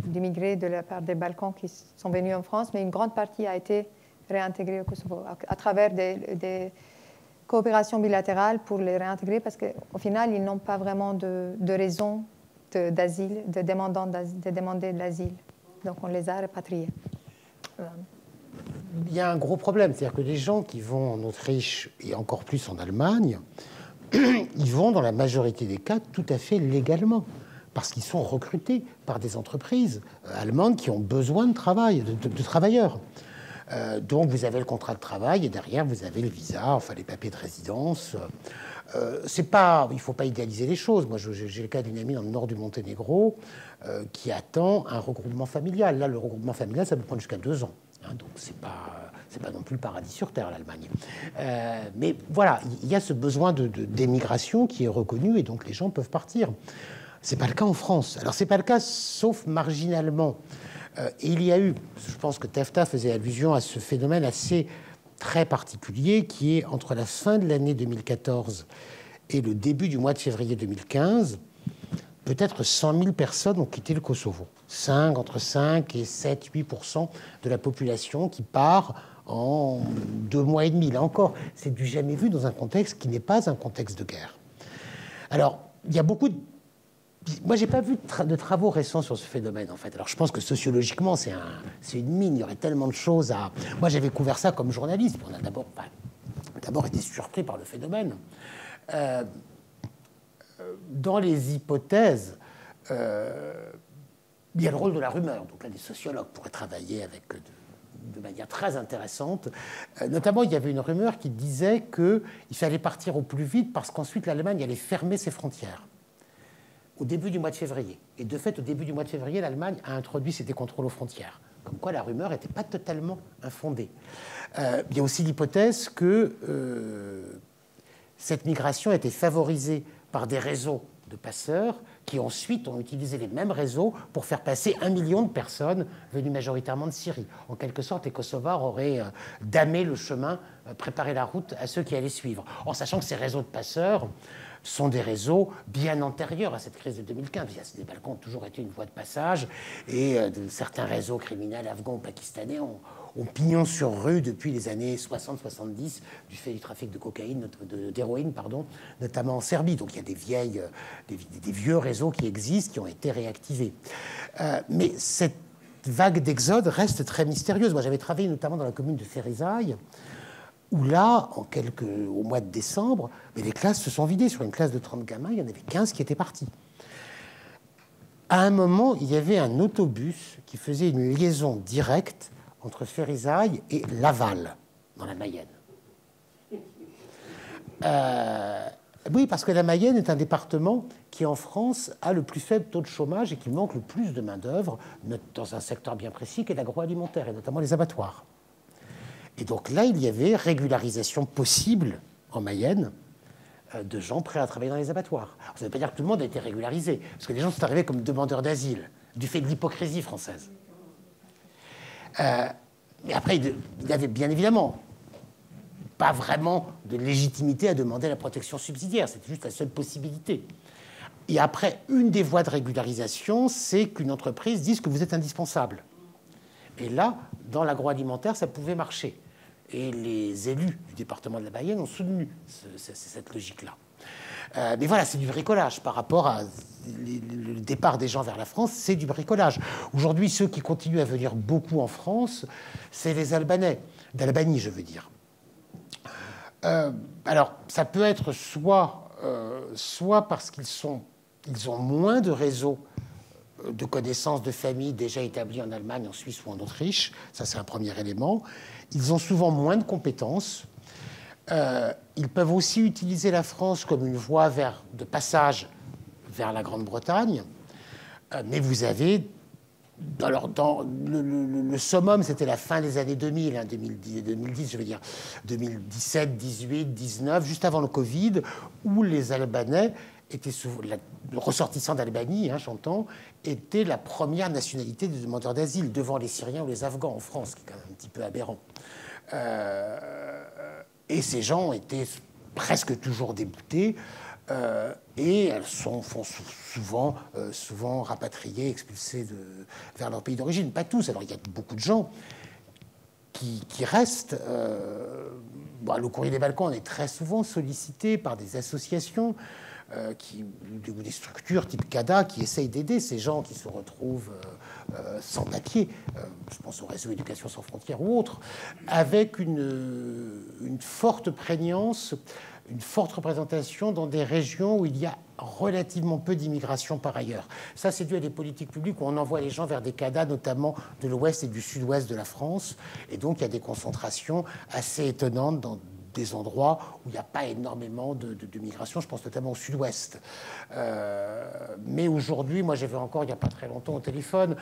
d'immigrés de la part des Balkans qui sont venus en France, mais une grande partie a été réintégrée au Kosovo à travers des coopérations bilatérales pour les réintégrer, parce qu'au final, ils n'ont pas vraiment de raison d'asile, de demander de l'asile. Donc on les a rapatriés. Il y a un gros problème, c'est-à-dire que les gens qui vont en Autriche et encore plus en Allemagne, ils vont dans la majorité des cas tout à fait légalement, parce qu'ils sont recrutés par des entreprises allemandes qui ont besoin de travail, de travailleurs. Donc vous avez le contrat de travail et derrière vous avez le visa, enfin les papiers de résidence. Il ne faut pas idéaliser les choses. Moi, j'ai le cas d'une amie dans le nord du Monténégro qui attend un regroupement familial. Là, le regroupement familial, ça peut prendre jusqu'à 2 ans. Hein, donc, c'est pas non plus le paradis sur Terre, l'Allemagne. Mais voilà, il y a ce besoin d'émigration qui est reconnu et donc les gens peuvent partir. Ce n'est pas le cas en France. Alors, ce n'est pas le cas, sauf marginalement. Et il y a eu, je pense que Tefta faisait allusion à ce phénomène assez très particulier qui est entre la fin de l'année 2014 et le début du mois de février 2015, peut-être 100 000 personnes ont quitté le Kosovo. Entre 5 et 7-8% de la population qui part en 2 mois et demi. Là encore, c'est du jamais vu dans un contexte qui n'est pas un contexte de guerre. Alors, il y a beaucoup de... Moi, je n'ai pas vu de travaux récents sur ce phénomène, en fait. Alors, je pense que sociologiquement, c'est une mine. Il y aurait tellement de choses à... Moi, j'avais couvert ça comme journaliste. On a d'abord été surpris par le phénomène. Dans les hypothèses, il y a le rôle de la rumeur. Donc là, des sociologues pourraient travailler avec de manière très intéressante. Notamment, il y avait une rumeur qui disait qu'il fallait partir au plus vite parce qu'ensuite, l'Allemagne allait fermer ses frontières au début du mois de février. Et de fait, au début du mois de février, l'Allemagne a introduit ses contrôles aux frontières. Comme quoi, la rumeur n'était pas totalement infondée. Il y a aussi l'hypothèse que cette migration a été favorisée par des réseaux de passeurs qui ensuite ont utilisé les mêmes réseaux pour faire passer 1 million de personnes venues majoritairement de Syrie. En quelque sorte, les Kosovars auraient damé le chemin, préparé la route à ceux qui allaient suivre. En sachant que ces réseaux de passeurs sont des réseaux bien antérieurs à cette crise de 2015. Les Balkans ont toujours été une voie de passage et certains réseaux criminels afghans ou pakistanais ont pignon sur rue depuis les années 60-70 du fait du trafic de cocaïne, d'héroïne, notamment en Serbie. Donc il y a des vieux réseaux qui existent, qui ont été réactivés. Mais cette vague d'exode reste très mystérieuse. Moi, j'avais travaillé notamment dans la commune de Ferizaj, où là, au mois de décembre, les classes se sont vidées. Sur une classe de 30 gamins, il y en avait 15 qui étaient partis. À un moment, il y avait un autobus qui faisait une liaison directe entre Ferizaj et Laval, dans la Mayenne. Oui, parce que la Mayenne est un département qui, en France, a le plus faible taux de chômage et qui manque le plus de main-d'œuvre dans un secteur bien précis qui est l'agroalimentaire, et notamment les abattoirs. Et donc là, il y avait régularisation possible en Mayenne de gens prêts à travailler dans les abattoirs. Alors, ça ne veut pas dire que tout le monde a été régularisé, parce que les gens sont arrivés comme demandeurs d'asile, du fait de l'hypocrisie française. Mais après, il n'y avait bien évidemment pas vraiment de légitimité à demander la protection subsidiaire. C'était juste la seule possibilité. Et après, une des voies de régularisation, c'est qu'une entreprise dise que vous êtes indispensable. Et là, dans l'agroalimentaire, ça pouvait marcher. Et les élus du département de la Mayenne ont soutenu cette logique-là. Mais voilà, c'est du bricolage par rapport à le départ des gens vers la France, c'est du bricolage. Aujourd'hui, ceux qui continuent à venir beaucoup en France, c'est les Albanais, d'Albanie, je veux dire. Alors, ça peut être soit parce qu'ils ont moins de réseaux de connaissances de familles déjà établies en Allemagne, en Suisse ou en Autriche. Ça, c'est un premier élément. Ils ont souvent moins de compétences. Ils peuvent aussi utiliser la France comme une voie de passage vers la Grande-Bretagne. Mais vous avez alors, dans le summum, c'était la fin des années 2000, hein, 2010, je veux dire, 2017, 18, 19, juste avant le Covid, où les Albanais étaient souvent, le ressortissant d'Albanie, hein, j'entends, était la première nationalité des demandeurs d'asile, devant les Syriens ou les Afghans en France, qui est quand même un petit peu aberrant. Et ces gens étaient presque toujours déboutés. Et elles font souvent rapatriées, expulsées vers leur pays d'origine. Pas tous. Alors, il y a beaucoup de gens qui restent. Le Courrier des Balkans est très souvent sollicité par des associations ou des structures type CADA qui essayent d'aider ces gens qui se retrouvent sans papier, je pense au réseau Éducation sans frontières ou autres, avec une forte prégnance, une forte représentation dans des régions où il y a relativement peu d'immigration par ailleurs. Ça, c'est dû à des politiques publiques où on envoie les gens vers des CADA, notamment de l'ouest et du sud-ouest de la France. Et donc, il y a des concentrations assez étonnantes dans des endroits où il n'y a pas énormément de migration, je pense notamment au sud-ouest. Mais aujourd'hui, moi j'ai vu encore il n'y a pas très longtemps au téléphone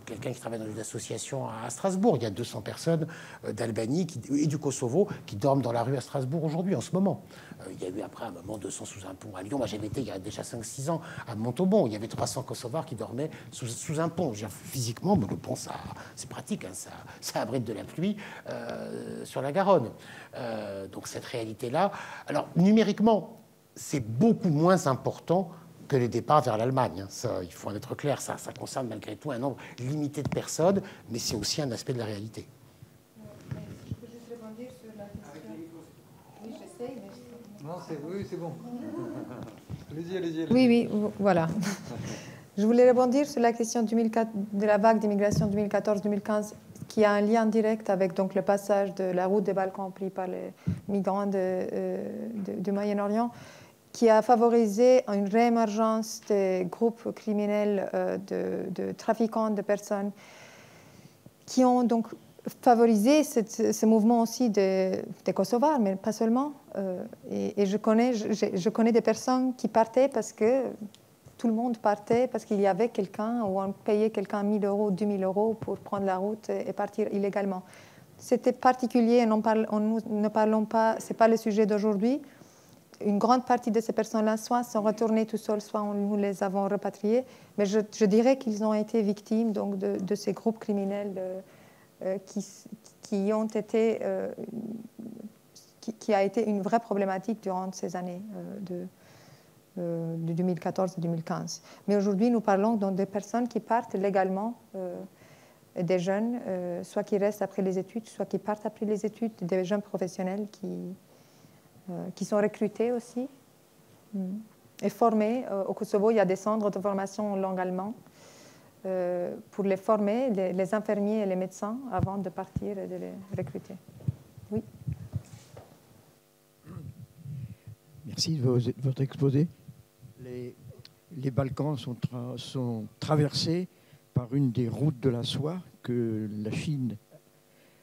quelqu'un qui travaille dans une association à Strasbourg. Il y a 200 personnes d'Albanie et du Kosovo qui dorment dans la rue à Strasbourg aujourd'hui, en ce moment. Il y a eu après un moment 200 sous un pont à Lyon. Moi j'avais été il y a déjà 5-6 ans à Montauban. Il y avait 300 Kosovars qui dormaient sous un pont. Physiquement, le pont, c'est pratique, hein, ça abrite de la pluie sur la Garonne. Donc cette réalité-là, alors numériquement, c'est beaucoup moins important que les départs vers l'Allemagne. Ça, il faut en être clair. Ça concerne malgré tout un nombre limité de personnes, mais c'est aussi un aspect de la réalité. Je peux juste rebondir sur la question. Oui, j'essaie, mais... Non, c'est bon. Allez-y. Oui, voilà. Je voulais rebondir sur la question de la vague d'immigration 2014-2015, qui a un lien direct avec donc, le passage de la route des Balkans pris par les migrants du Moyen-Orient, qui a favorisé une réémergence des groupes criminels de trafiquants de personnes, qui ont donc favorisé ce mouvement aussi des Kosovars, mais pas seulement. Et je connais des personnes qui partaient parce que tout le monde partait parce qu'il y avait quelqu'un, ou on payait quelqu'un 1 000 euros, 2 000 euros pour prendre la route et partir illégalement. C'était particulier, nous ne parlons pas, ce n'est pas le sujet d'aujourd'hui. Une grande partie de ces personnes-là, soit sont retournées tout seules, soit nous les avons repatriées. Mais je dirais qu'ils ont été victimes donc, de ces groupes criminels qui ont été, qui a été une vraie problématique durant ces années de 2014 et 2015. Mais aujourd'hui, nous parlons donc des personnes qui partent légalement, des jeunes, soit qui restent après les études, soit qui partent après les études, des jeunes professionnels qui sont recrutés aussi et formés. Au Kosovo, il y a des centres de formation en langue allemande pour les former, les infirmiers et les médecins, avant de partir et de les recruter. Oui. Merci de votre exposé. Les Balkans sont traversés par une des routes de la soie que la Chine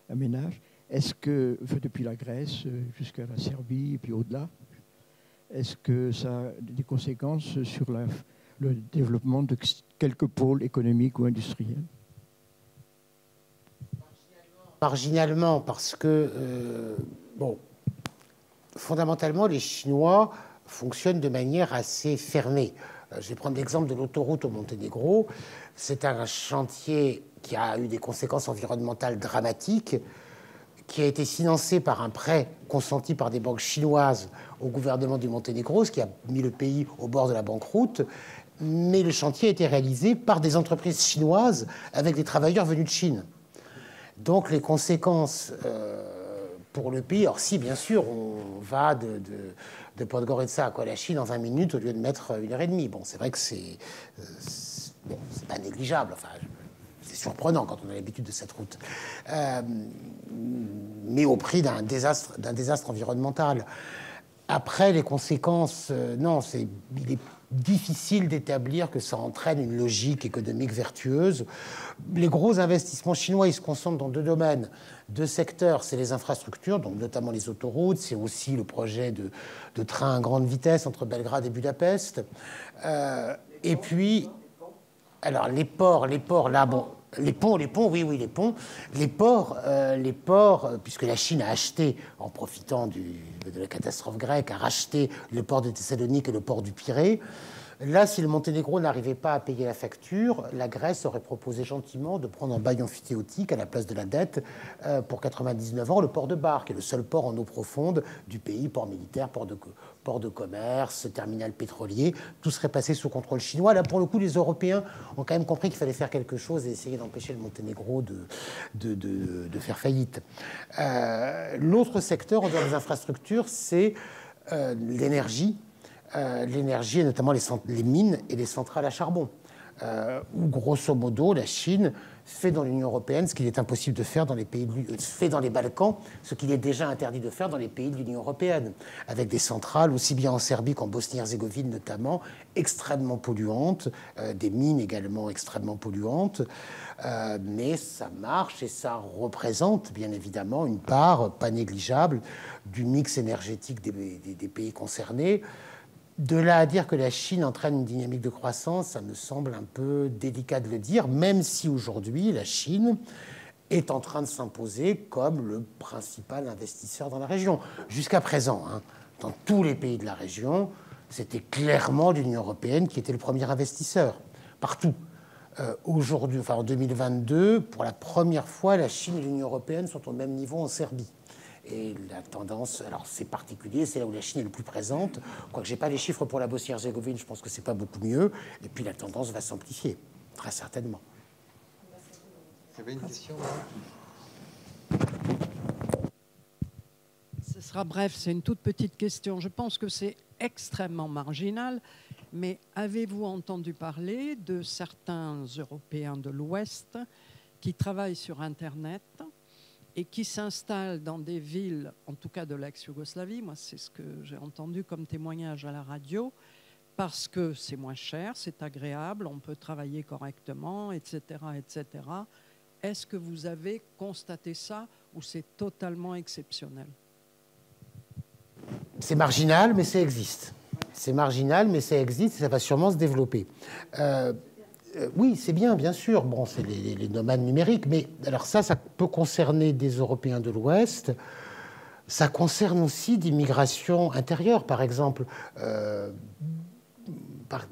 aménage. Est-ce que, depuis la Grèce jusqu'à la Serbie et puis au-delà, est-ce que ça a des conséquences sur le développement de quelques pôles économiques ou industriels? Marginalement, parce que, fondamentalement, les Chinois fonctionnent de manière assez fermée. Je vais prendre l'exemple de l'autoroute au Monténégro. C'est un chantier qui a eu des conséquences environnementales dramatiques, qui a été financé par un prêt consenti par des banques chinoises au gouvernement du Monténégro, ce qui a mis le pays au bord de la banqueroute. Mais le chantier a été réalisé par des entreprises chinoises avec des travailleurs venus de Chine. Donc les conséquences pour le pays, alors si bien sûr on va de Podgorica à Kolachi dans 20 minutes au lieu de mettre 1h30. Bon, c'est vrai que c'est pas négligeable. Enfin, c'est surprenant quand on a l'habitude de cette route, mais au prix d'un désastre environnemental. Après, les conséquences, non, il est difficile d'établir que ça entraîne une logique économique vertueuse. Les gros investissements chinois, ils se concentrent dans 2 domaines, 2 secteurs. C'est les infrastructures, donc notamment les autoroutes. C'est aussi le projet de train à grande vitesse entre Belgrade et Budapest. Et puis... Alors, les ports, là, bon, les ponts, oui, les ponts. Les ports, puisque la Chine a acheté, en profitant de la catastrophe grecque, a racheté le port de Thessalonique et le port du Pirée. Là, si le Monténégro n'arrivait pas à payer la facture, la Grèce aurait proposé gentiment de prendre un bail amphithéotique à la place de la dette pour 99 ans, le port de Bar, qui est le seul port en eau profonde du pays, port militaire, port de commerce, terminal pétrolier. Tout serait passé sous contrôle chinois. Là, pour le coup, les Européens ont quand même compris qu'il fallait faire quelque chose et essayer d'empêcher le Monténégro de faire faillite. L'autre secteur, en dehors des infrastructures, c'est l'énergie. L'énergie, et notamment les mines et les centrales à charbon, où grosso modo la Chine fait dans l'Union européenne ce qu'il est impossible de faire dans les pays fait dans les Balkans, ce qu'il est déjà interdit de faire dans les pays de l'Union européenne, avec des centrales aussi bien en Serbie qu'en Bosnie-Herzégovine notamment, extrêmement polluantes, des mines également extrêmement polluantes, mais ça marche et ça représente bien évidemment une part pas négligeable du mix énergétique des pays concernés. De là à dire que la Chine entraîne une dynamique de croissance, ça me semble un peu délicat de le dire, même si aujourd'hui la Chine est en train de s'imposer comme le principal investisseur dans la région. Jusqu'à présent, dans tous les pays de la région, c'était clairement l'Union européenne qui était le premier investisseur, partout. Aujourd'hui, en 2022, pour la première fois, la Chine et l'Union européenne sont au même niveau en Serbie. Et la tendance, alors c'est particulier, c'est là où la Chine est le plus présente. Quoique je n'ai pas les chiffres pour la Bosnie-Herzégovine, je pense que c'est pas beaucoup mieux. Et puis la tendance va s'amplifier, très certainement. Il y avait une question Ce sera bref, c'est une toute petite question. Je pense que c'est extrêmement marginal, mais avez-vous entendu parler de certains Européens de l'Ouest qui travaillent sur Internet et qui s'installent dans des villes, en tout cas de l'ex-Yougoslavie, moi c'est ce que j'ai entendu comme témoignage à la radio, parce que c'est moins cher, c'est agréable, on peut travailler correctement, etc., etc. Est-ce que vous avez constaté ça ou c'est totalement exceptionnel? C'est marginal, mais ça existe. C'est marginal, mais ça existe et ça va sûrement se développer. Oui, c'est bien sûr. Bon, c'est les nomades numériques, mais alors ça peut concerner des Européens de l'Ouest. Ça concerne aussi des migrations intérieures, par exemple.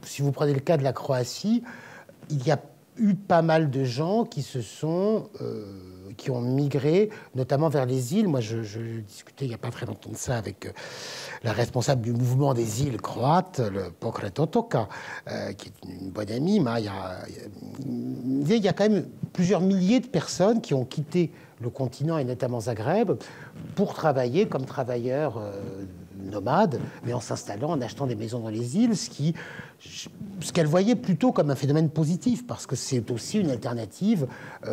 Si vous prenez le cas de la Croatie, il y a eu pas mal de gens qui qui ont migré, notamment vers les îles. Moi, je discutais il n'y a pas très longtemps de ça avec la responsable du mouvement des îles croates, le Pokret Otoka, qui est une bonne amie. Il y a quand même plusieurs milliers de personnes qui ont quitté le continent, et notamment Zagreb, pour travailler comme travailleurs nomades, mais en s'installant, en achetant des maisons dans les îles, ce qu'elle voyait plutôt comme un phénomène positif, parce que c'est aussi une alternative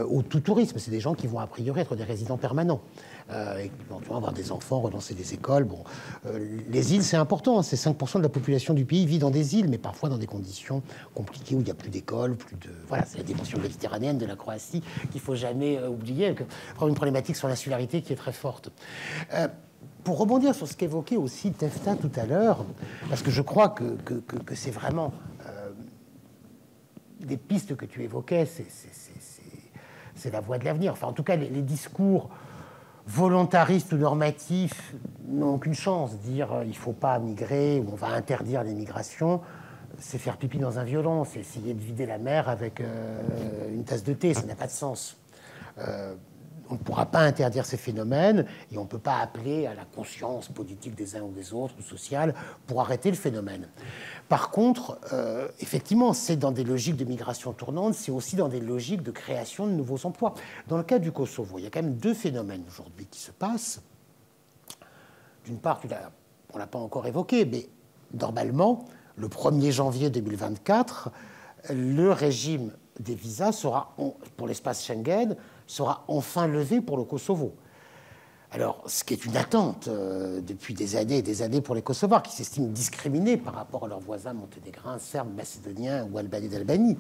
au tout tourisme. C'est des gens qui vont a priori être des résidents permanents, et qui vont avoir des enfants, relancer des écoles. Bon, les îles, c'est important. C'est 5% de la population du pays vit dans des îles, mais parfois dans des conditions compliquées où il n'y a plus d'école, plus de... Voilà, c'est la dimension méditerranéenne de la Croatie qu'il ne faut jamais oublier. Une problématique sur l'insularité qui est très forte. Pour rebondir sur ce qu'évoquait aussi Tefta tout à l'heure, parce que je crois que c'est vraiment des pistes que tu évoquais, c'est la voie de l'avenir. Enfin, en tout cas, les discours volontaristes ou normatifs n'ont aucune chance. Dire il ne faut pas migrer ou on va interdire les migrations, c'est faire pipi dans un violon, c'est essayer de vider la mer avec une tasse de thé, ça n'a pas de sens. On ne pourra pas interdire ces phénomènes et on ne peut pas appeler à la conscience politique des uns ou des autres, ou sociale, pour arrêter le phénomène. Par contre, effectivement, c'est dans des logiques de migration tournante, c'est aussi dans des logiques de création de nouveaux emplois. Dans le cas du Kosovo, il y a quand même deux phénomènes aujourd'hui qui se passent. D'une part, on ne l'a pas encore évoqué, mais normalement, le 1er janvier 2024, le régime des visas sera, pour l'espace Schengen, sera enfin levé pour le Kosovo. Alors, ce qui est une attente depuis des années et des années pour les Kosovars, qui s'estiment discriminés par rapport à leurs voisins monténégrins, serbes, macédoniens ou albanais d'Albanie.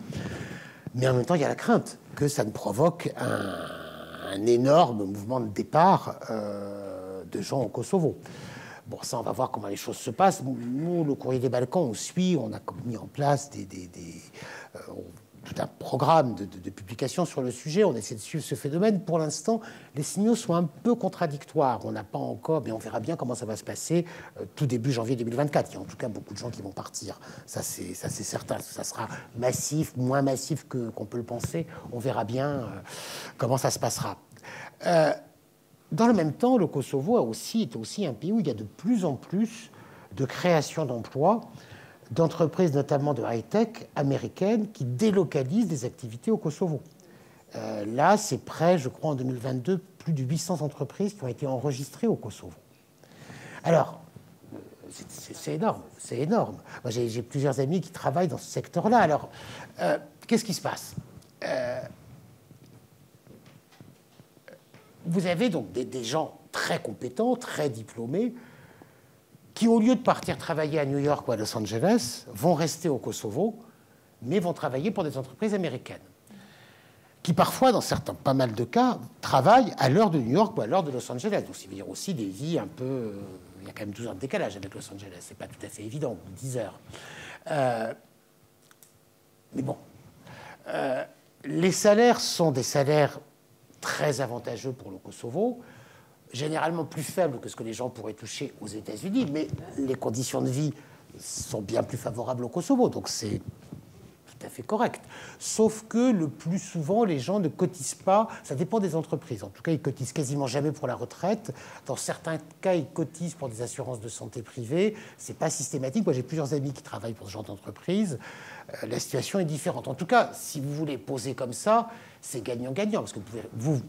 Mais en même temps, il y a la crainte que ça ne provoque un énorme mouvement de départ de gens au Kosovo. Bon, ça, on va voir comment les choses se passent. Nous, le Courrier des Balkans, on suit, on a mis en place tout un programme de publications sur le sujet. On essaie de suivre ce phénomène. Pour l'instant, les signaux sont un peu contradictoires. On n'a pas encore, mais on verra bien comment ça va se passer tout début janvier 2024. Il y a en tout cas beaucoup de gens qui vont partir. Ça, c'est certain. Ça sera massif, moins massif qu'on peut le penser. On verra bien comment ça se passera. Dans le même temps, le Kosovo est aussi un pays où il y a de plus en plus de création d'emplois, d'entreprises notamment de high-tech américaines qui délocalisent des activités au Kosovo. Là, c'est près, je crois, en 2022, plus de 800 entreprises qui ont été enregistrées au Kosovo. Alors, c'est énorme, c'est énorme. Moi, j'ai plusieurs amis qui travaillent dans ce secteur-là. Alors, qu'est-ce qui se passe? Vous avez donc des gens très compétents, très diplômés, qui, au lieu de partir travailler à New York ou à Los Angeles, vont rester au Kosovo, mais vont travailler pour des entreprises américaines, qui parfois, dans certains, pas mal de cas, travaillent à l'heure de New York ou à l'heure de Los Angeles. Donc, ça veut dire aussi des vies un peu... il y a quand même 12 heures de décalage avec Los Angeles, c'est pas tout à fait évident, ou 10 heures. Mais bon, les salaires sont des salaires très avantageux pour le Kosovo, généralement plus faibles que ce que les gens pourraient toucher aux États-Unis, mais les conditions de vie sont bien plus favorables au Kosovo, donc c'est tout à fait correct. Sauf que le plus souvent, les gens ne cotisent pas, ça dépend des entreprises. En tout cas, ils cotisent quasiment jamais pour la retraite. Dans certains cas, ils cotisent pour des assurances de santé privées. C'est pas systématique. Moi, j'ai plusieurs amis qui travaillent pour ce genre d'entreprise. La situation est différente. En tout cas, si vous voulez poser comme ça, c'est gagnant-gagnant, parce que vous,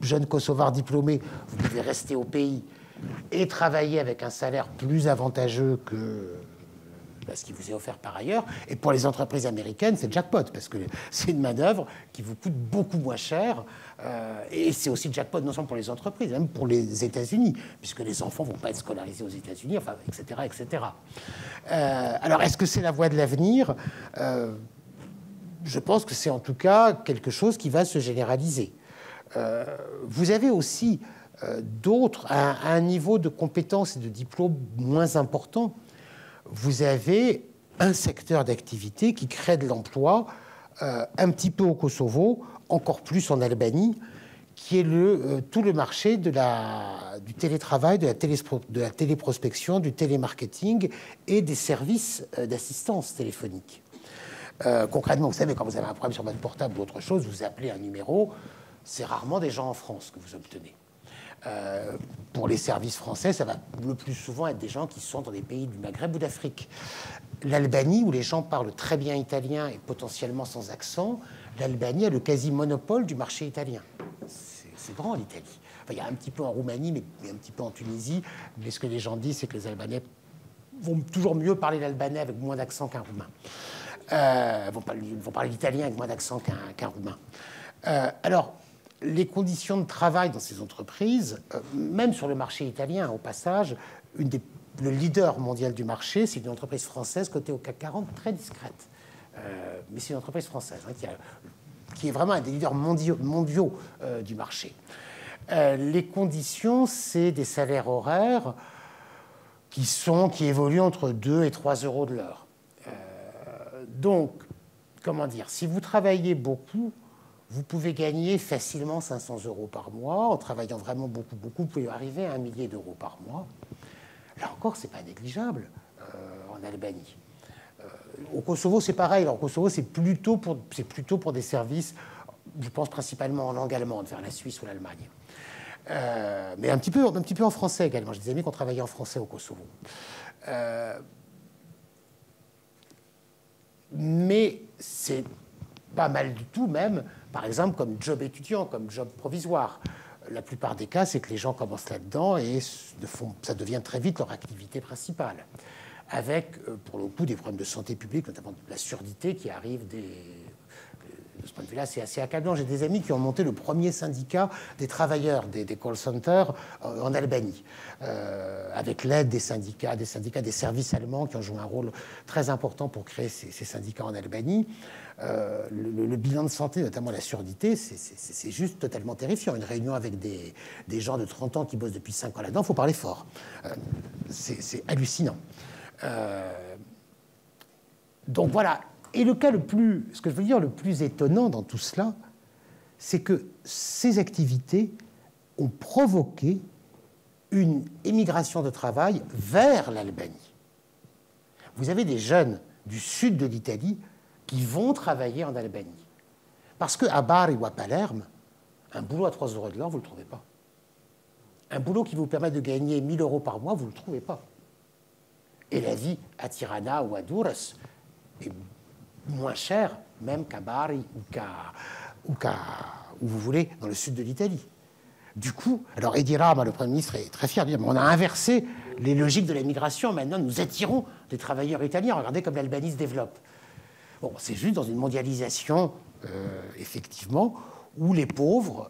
jeune Kosovar diplômé, vous pouvez rester au pays et travailler avec un salaire plus avantageux que ce qui vous est offert par ailleurs. Et pour les entreprises américaines, c'est jackpot, parce que c'est une manœuvre qui vous coûte beaucoup moins cher. Et c'est aussi jackpot non seulement pour les entreprises, même pour les États-Unis, puisque les enfants ne vont pas être scolarisés aux États-Unis, enfin, etc., etc. Alors, est-ce que c'est la voie de l'avenir? Je pense que c'est en tout cas quelque chose qui va se généraliser. Vous avez aussi d'autres, à un niveau de compétences et de diplôme moins important, vous avez un secteur d'activité qui crée de l'emploi un petit peu au Kosovo, encore plus en Albanie, qui est tout le marché du télétravail, de la téléprospection, du télémarketing et des services d'assistance téléphonique. Concrètement, vous savez, quand vous avez un problème sur votre portable ou autre chose, vous appelez un numéro, c'est rarement des gens en France que vous obtenez. Pour les services français, ça va le plus souvent être des gens qui sont dans des pays du Maghreb ou d'Afrique. L'Albanie, où les gens parlent très bien italien et potentiellement sans accent, l'Albanie a le quasi-monopole du marché italien. C'est grand, l'Italie. Enfin, il y a un petit peu en Roumanie, mais un petit peu en Tunisie. Mais ce que les gens disent, c'est que les Albanais vont toujours mieux parler l'albanais avec moins d'accent qu'un roumain. Vont parler l'italien avec moins d'accent qu'un roumain. Alors, les conditions de travail dans ces entreprises, même sur le marché italien, au passage, le leader mondial du marché, c'est une entreprise française cotée au CAC 40, très discrète. Mais c'est une entreprise française qui est vraiment un des leaders mondiaux du marché. Les conditions, c'est des salaires horaires qui évoluent entre 2 et 3 euros de l'heure. Donc, comment dire, si vous travaillez beaucoup, vous pouvez gagner facilement 500 euros par mois. En travaillant vraiment beaucoup, vous pouvez arriver à 1 millier d'euros par mois. Là encore, ce n'est pas négligeable en Albanie. Au Kosovo, c'est pareil. Alors, au Kosovo, c'est plutôt pour des services, je pense principalement en langue allemande, vers la Suisse ou l'Allemagne. Mais un petit peu en français également. J'ai des amis qui ont travaillé en français au Kosovo. Mais c'est pas mal du tout, même, par exemple, comme job étudiant, comme job provisoire. La plupart des cas, c'est que les gens commencent là-dedans et ça devient très vite leur activité principale. Avec, pour le coup, des problèmes de santé publique, notamment de la surdité qui arrive de ce point de vue-là, c'est assez accablant. J'ai des amis qui ont monté le premier syndicat des travailleurs des call centers en Albanie, avec l'aide des syndicats des services allemands qui ont joué un rôle très important pour créer ces syndicats en Albanie. Le bilan de santé, notamment la surdité, c'est juste totalement terrifiant. Une réunion avec des gens de 30 ans qui bossent depuis 5 ans là-dedans, il faut parler fort. C'est hallucinant. Donc voilà, Et le cas ce que je veux dire le plus étonnant dans tout cela, c'est que ces activités ont provoqué une émigration de travail vers l'Albanie. Vous avez des jeunes du sud de l'Italie qui vont travailler en Albanie. Parce qu'à Bari ou à Palerme, un boulot à 3 € de l'heure, vous ne le trouvez pas. Un boulot qui vous permet de gagner 1 000 € par mois, vous ne le trouvez pas. Et la vie à Tirana ou à Durrës est moins chère, même qu'à Bari ou où vous voulez, dans le sud de l'Italie. Du coup, alors Edi Rama, le Premier ministre, est très fier de dire on a inversé les logiques de la migration, maintenant nous attirons des travailleurs italiens. Regardez comme l'Albanie se développe. Bon, c'est juste dans une mondialisation, effectivement, où les pauvres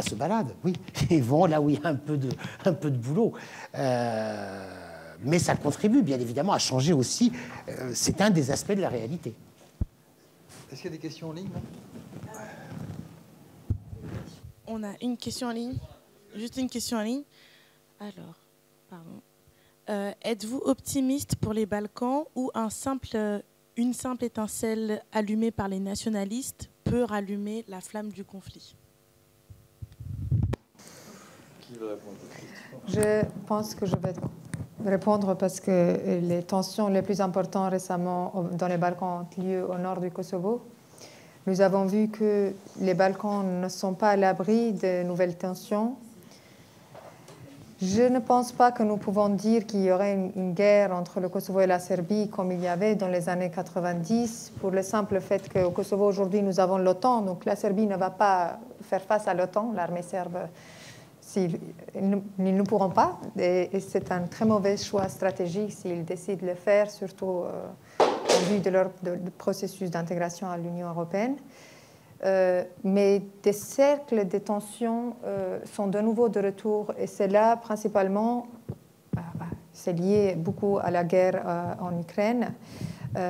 se baladent, oui, et vont là où il y a un peu de boulot. Mais ça contribue, bien évidemment, à changer aussi. C'est un des aspects de la réalité. Est-ce qu'il y a des questions en ligne? On a une question en ligne. Juste une question en ligne. Alors, pardon. Êtes-vous optimiste pour les Balkans ou une simple étincelle allumée par les nationalistes peut rallumer la flamme du conflit? Qui veut répondre? Je pense que je vais répondre parce que les tensions les plus importantes récemment dans les Balkans ont lieu au nord du Kosovo. Nous avons vu que les Balkans ne sont pas à l'abri de nouvelles tensions. Je ne pense pas que nous pouvons dire qu'il y aurait une guerre entre le Kosovo et la Serbie comme il y avait dans les années 90, pour le simple fait qu'au Kosovo aujourd'hui nous avons l'OTAN, donc la Serbie ne va pas faire face à l'OTAN, l'armée serbe, ils ne pourront pas, et c'est un très mauvais choix stratégique s'ils décident de le faire, surtout en vue de leur processus d'intégration à l'Union européenne. Mais des cercles de tensions sont de nouveau de retour, et c'est là principalement, c'est lié beaucoup à la guerre en Ukraine,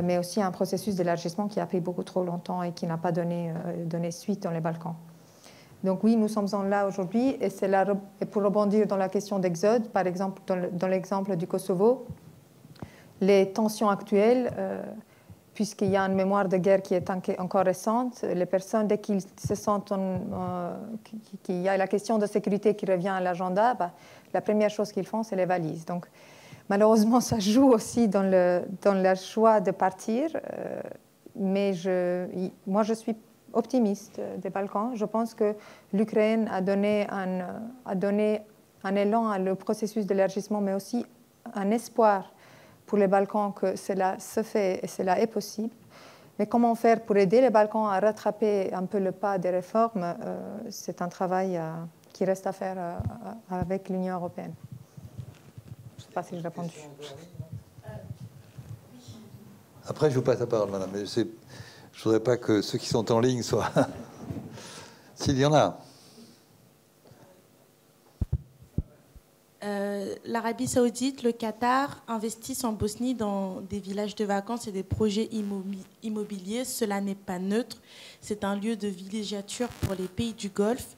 mais aussi à un processus d'élargissement qui a pris beaucoup trop longtemps et qui n'a pas donné suite dans les Balkans. Donc oui, nous sommes là aujourd'hui, et c'est là, et pour rebondir dans la question d'exode, par exemple, dans l'exemple du Kosovo, les tensions actuelles, puisqu'il y a une mémoire de guerre qui est encore récente, les personnes, dès qu'ils se sentent qu'il y a la question de sécurité qui revient à l'agenda, la première chose qu'ils font, c'est les valises. Donc malheureusement, ça joue aussi dans le choix de partir, mais moi je suis optimiste des Balkans. Je pense que l'Ukraine a donné un élan à le processus d'élargissement, mais aussi un espoir pour les Balkans que cela se fait et cela est possible. Mais comment faire pour aider les Balkans à rattraper un peu le pas des réformes, c'est un travail qui reste à faire avec l'Union européenne. Je ne sais pas si j'ai répondu. Après, je vous passe la parole, madame. Mais je ne voudrais pas que ceux qui sont en ligne soient... S'il y en a. L'Arabie Saoudite, le Qatar investissent en Bosnie dans des villages de vacances et des projets immobiliers. Cela n'est pas neutre. C'est un lieu de villégiature pour les pays du Golfe.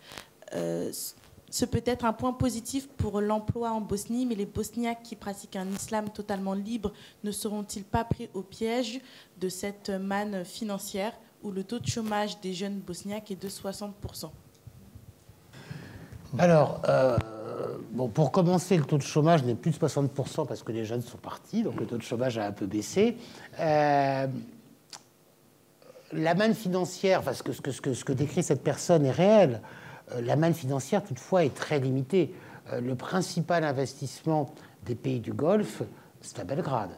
Ce peut être un point positif pour l'emploi en Bosnie, mais les Bosniaques qui pratiquent un islam totalement libre ne seront-ils pas pris au piège de cette manne financière où le taux de chômage des jeunes Bosniaques est de 60%? Alors, pour commencer, le taux de chômage n'est plus de 60% parce que les jeunes sont partis, donc le taux de chômage a un peu baissé. La manne financière, ce que décrit cette personne est réel. La manne financière, toutefois, est très limitée. Le principal investissement des pays du Golfe, c'est à Belgrade.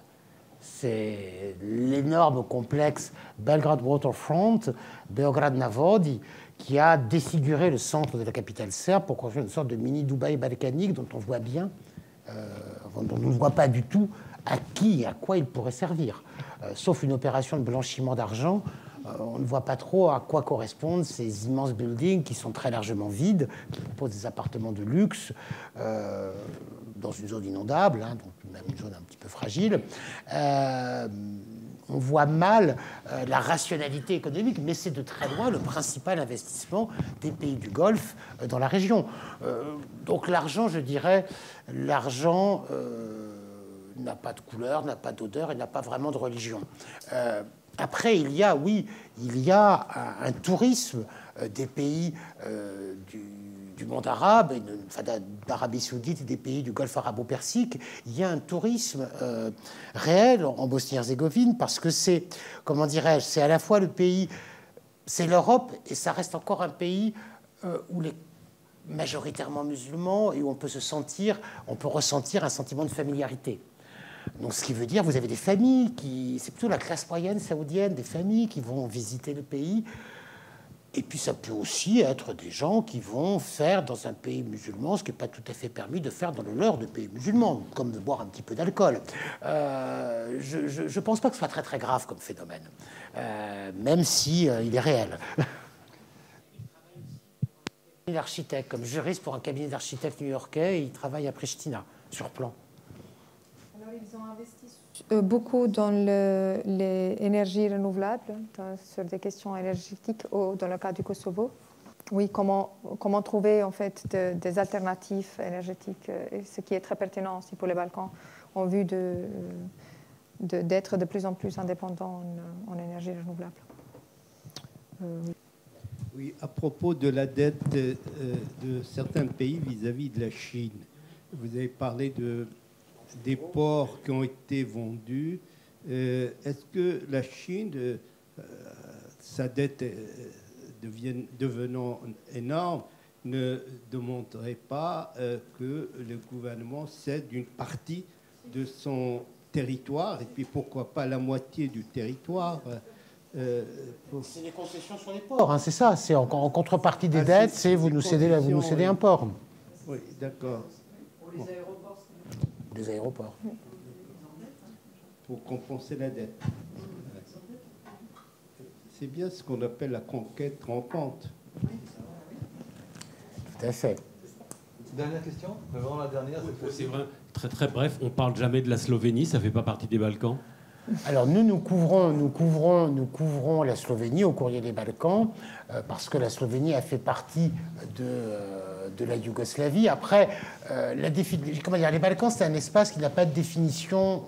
C'est l'énorme complexe Belgrade Waterfront, Beograd Navodi, qui a défiguré le centre de la capitale serbe pour construire une sorte de mini Dubaï balkanique dont on voit bien, dont on ne voit pas du tout à qui et à quoi il pourrait servir. Sauf une opération de blanchiment d'argent, on ne voit pas trop à quoi correspondent ces immenses buildings qui sont très largement vides, qui proposent des appartements de luxe dans une zone inondable, donc même une zone un petit peu fragile. On voit mal la rationalité économique, mais c'est de très loin le principal investissement des pays du Golfe dans la région. Donc l'argent, je dirais, l'argent n'a pas de couleur, n'a pas d'odeur et n'a pas vraiment de religion. Après, il y a un tourisme des pays du monde arabe, enfin, d'Arabie saoudite et des pays du Golfe arabo-persique. Il y a un tourisme réel en Bosnie-Herzégovine parce que c'est, comment dirais-je, c'est à la fois le pays, c'est l'Europe et ça reste encore un pays où les majoritairement musulmans et où on peut ressentir un sentiment de familiarité. Donc, ce qui veut dire, vous avez des familles c'est plutôt la classe moyenne saoudienne, des familles qui vont visiter le pays. Et puis, ça peut aussi être des gens qui vont faire dans un pays musulman ce qui n'est pas tout à fait permis de faire dans le leur de pays musulmans, comme de boire un petit peu d'alcool. Je ne pense pas que ce soit très, très grave comme phénomène, même si il est réel. L'architecte, comme juriste pour un cabinet d'architectes new-yorkais, il travaille à Pristina, sur plan. Alors, ils ont investi beaucoup dans les énergies renouvelables, sur des questions énergétiques dans le cas du Kosovo. Oui, comment trouver en fait des alternatives énergétiques, et ce qui est très pertinent aussi pour les Balkans, en vue d'être de plus en plus indépendants en énergie renouvelable. Oui, à propos de la dette de certains pays vis-à-vis de la Chine, vous avez parlé des ports qui ont été vendus. Est-ce que la Chine, sa dette devenant énorme, ne demanderait pas que le gouvernement cède une partie de son territoire, et puis pourquoi pas la moitié du territoire C'est des concessions sur les ports, hein, c'est ça. C'est en contrepartie des dettes, c'est vous nous cédez un port. Oui, d'accord. Pour les aéroports, des aéroports. Pour compenser la dette. C'est bien ce qu'on appelle la conquête rampante. Tout à fait. Dernière question, vraiment la dernière. C'est vrai, très très bref, on parle jamais de la Slovénie, ça fait pas partie des Balkans. Alors nous couvrons la Slovénie au courrier des Balkans parce que la Slovénie a fait partie de la Yougoslavie. Après, les Balkans, c'est un espace qui n'a pas de définition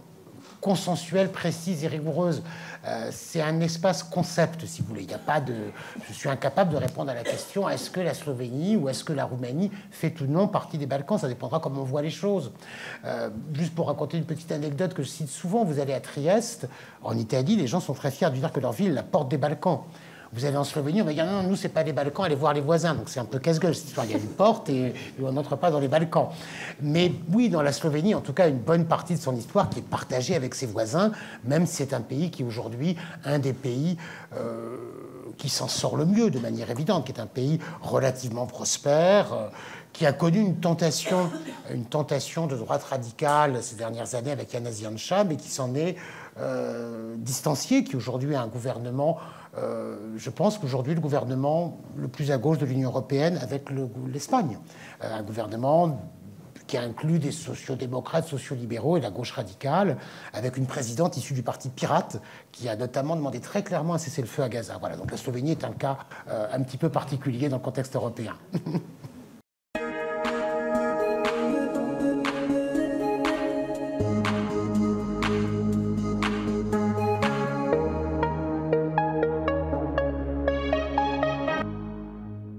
consensuelle, précise et rigoureuse. C'est un espace concept, si vous voulez. Il y a pas de. Je suis incapable de répondre à la question est-ce que la Slovénie ou est-ce que la Roumanie fait ou non partie des Balkans. Ça dépendra comment on voit les choses. Juste pour raconter une petite anecdote que je cite souvent, vous allez à Trieste, en Italie, les gens sont très fiers de dire que leur ville est la porte des Balkans. Vous allez en Slovénie, on va dire non, nous, c'est pas les Balkans, allez voir les voisins. Donc c'est un peu casse-gueule cette histoire. Il y a une porte et on n'entre pas dans les Balkans. Mais oui, dans la Slovénie, en tout cas, une bonne partie de son histoire qui est partagée avec ses voisins, même si c'est un pays qui est aujourd'hui un des pays qui s'en sort le mieux de manière évidente, qui est un pays relativement prospère, qui a connu une tentation de droite radicale ces dernières années avec Janez Janša, mais qui s'en est distancié, qui aujourd'hui a un gouvernement. Je pense qu'aujourd'hui, le gouvernement le plus à gauche de l'Union européenne avec l'Espagne, un gouvernement qui inclut des sociodémocrates, sociolibéraux et la gauche radicale, avec une présidente issue du parti Pirate, qui a notamment demandé très clairement un cessez-le-feu à Gaza. Voilà, donc la Slovénie est un cas un petit peu particulier dans le contexte européen.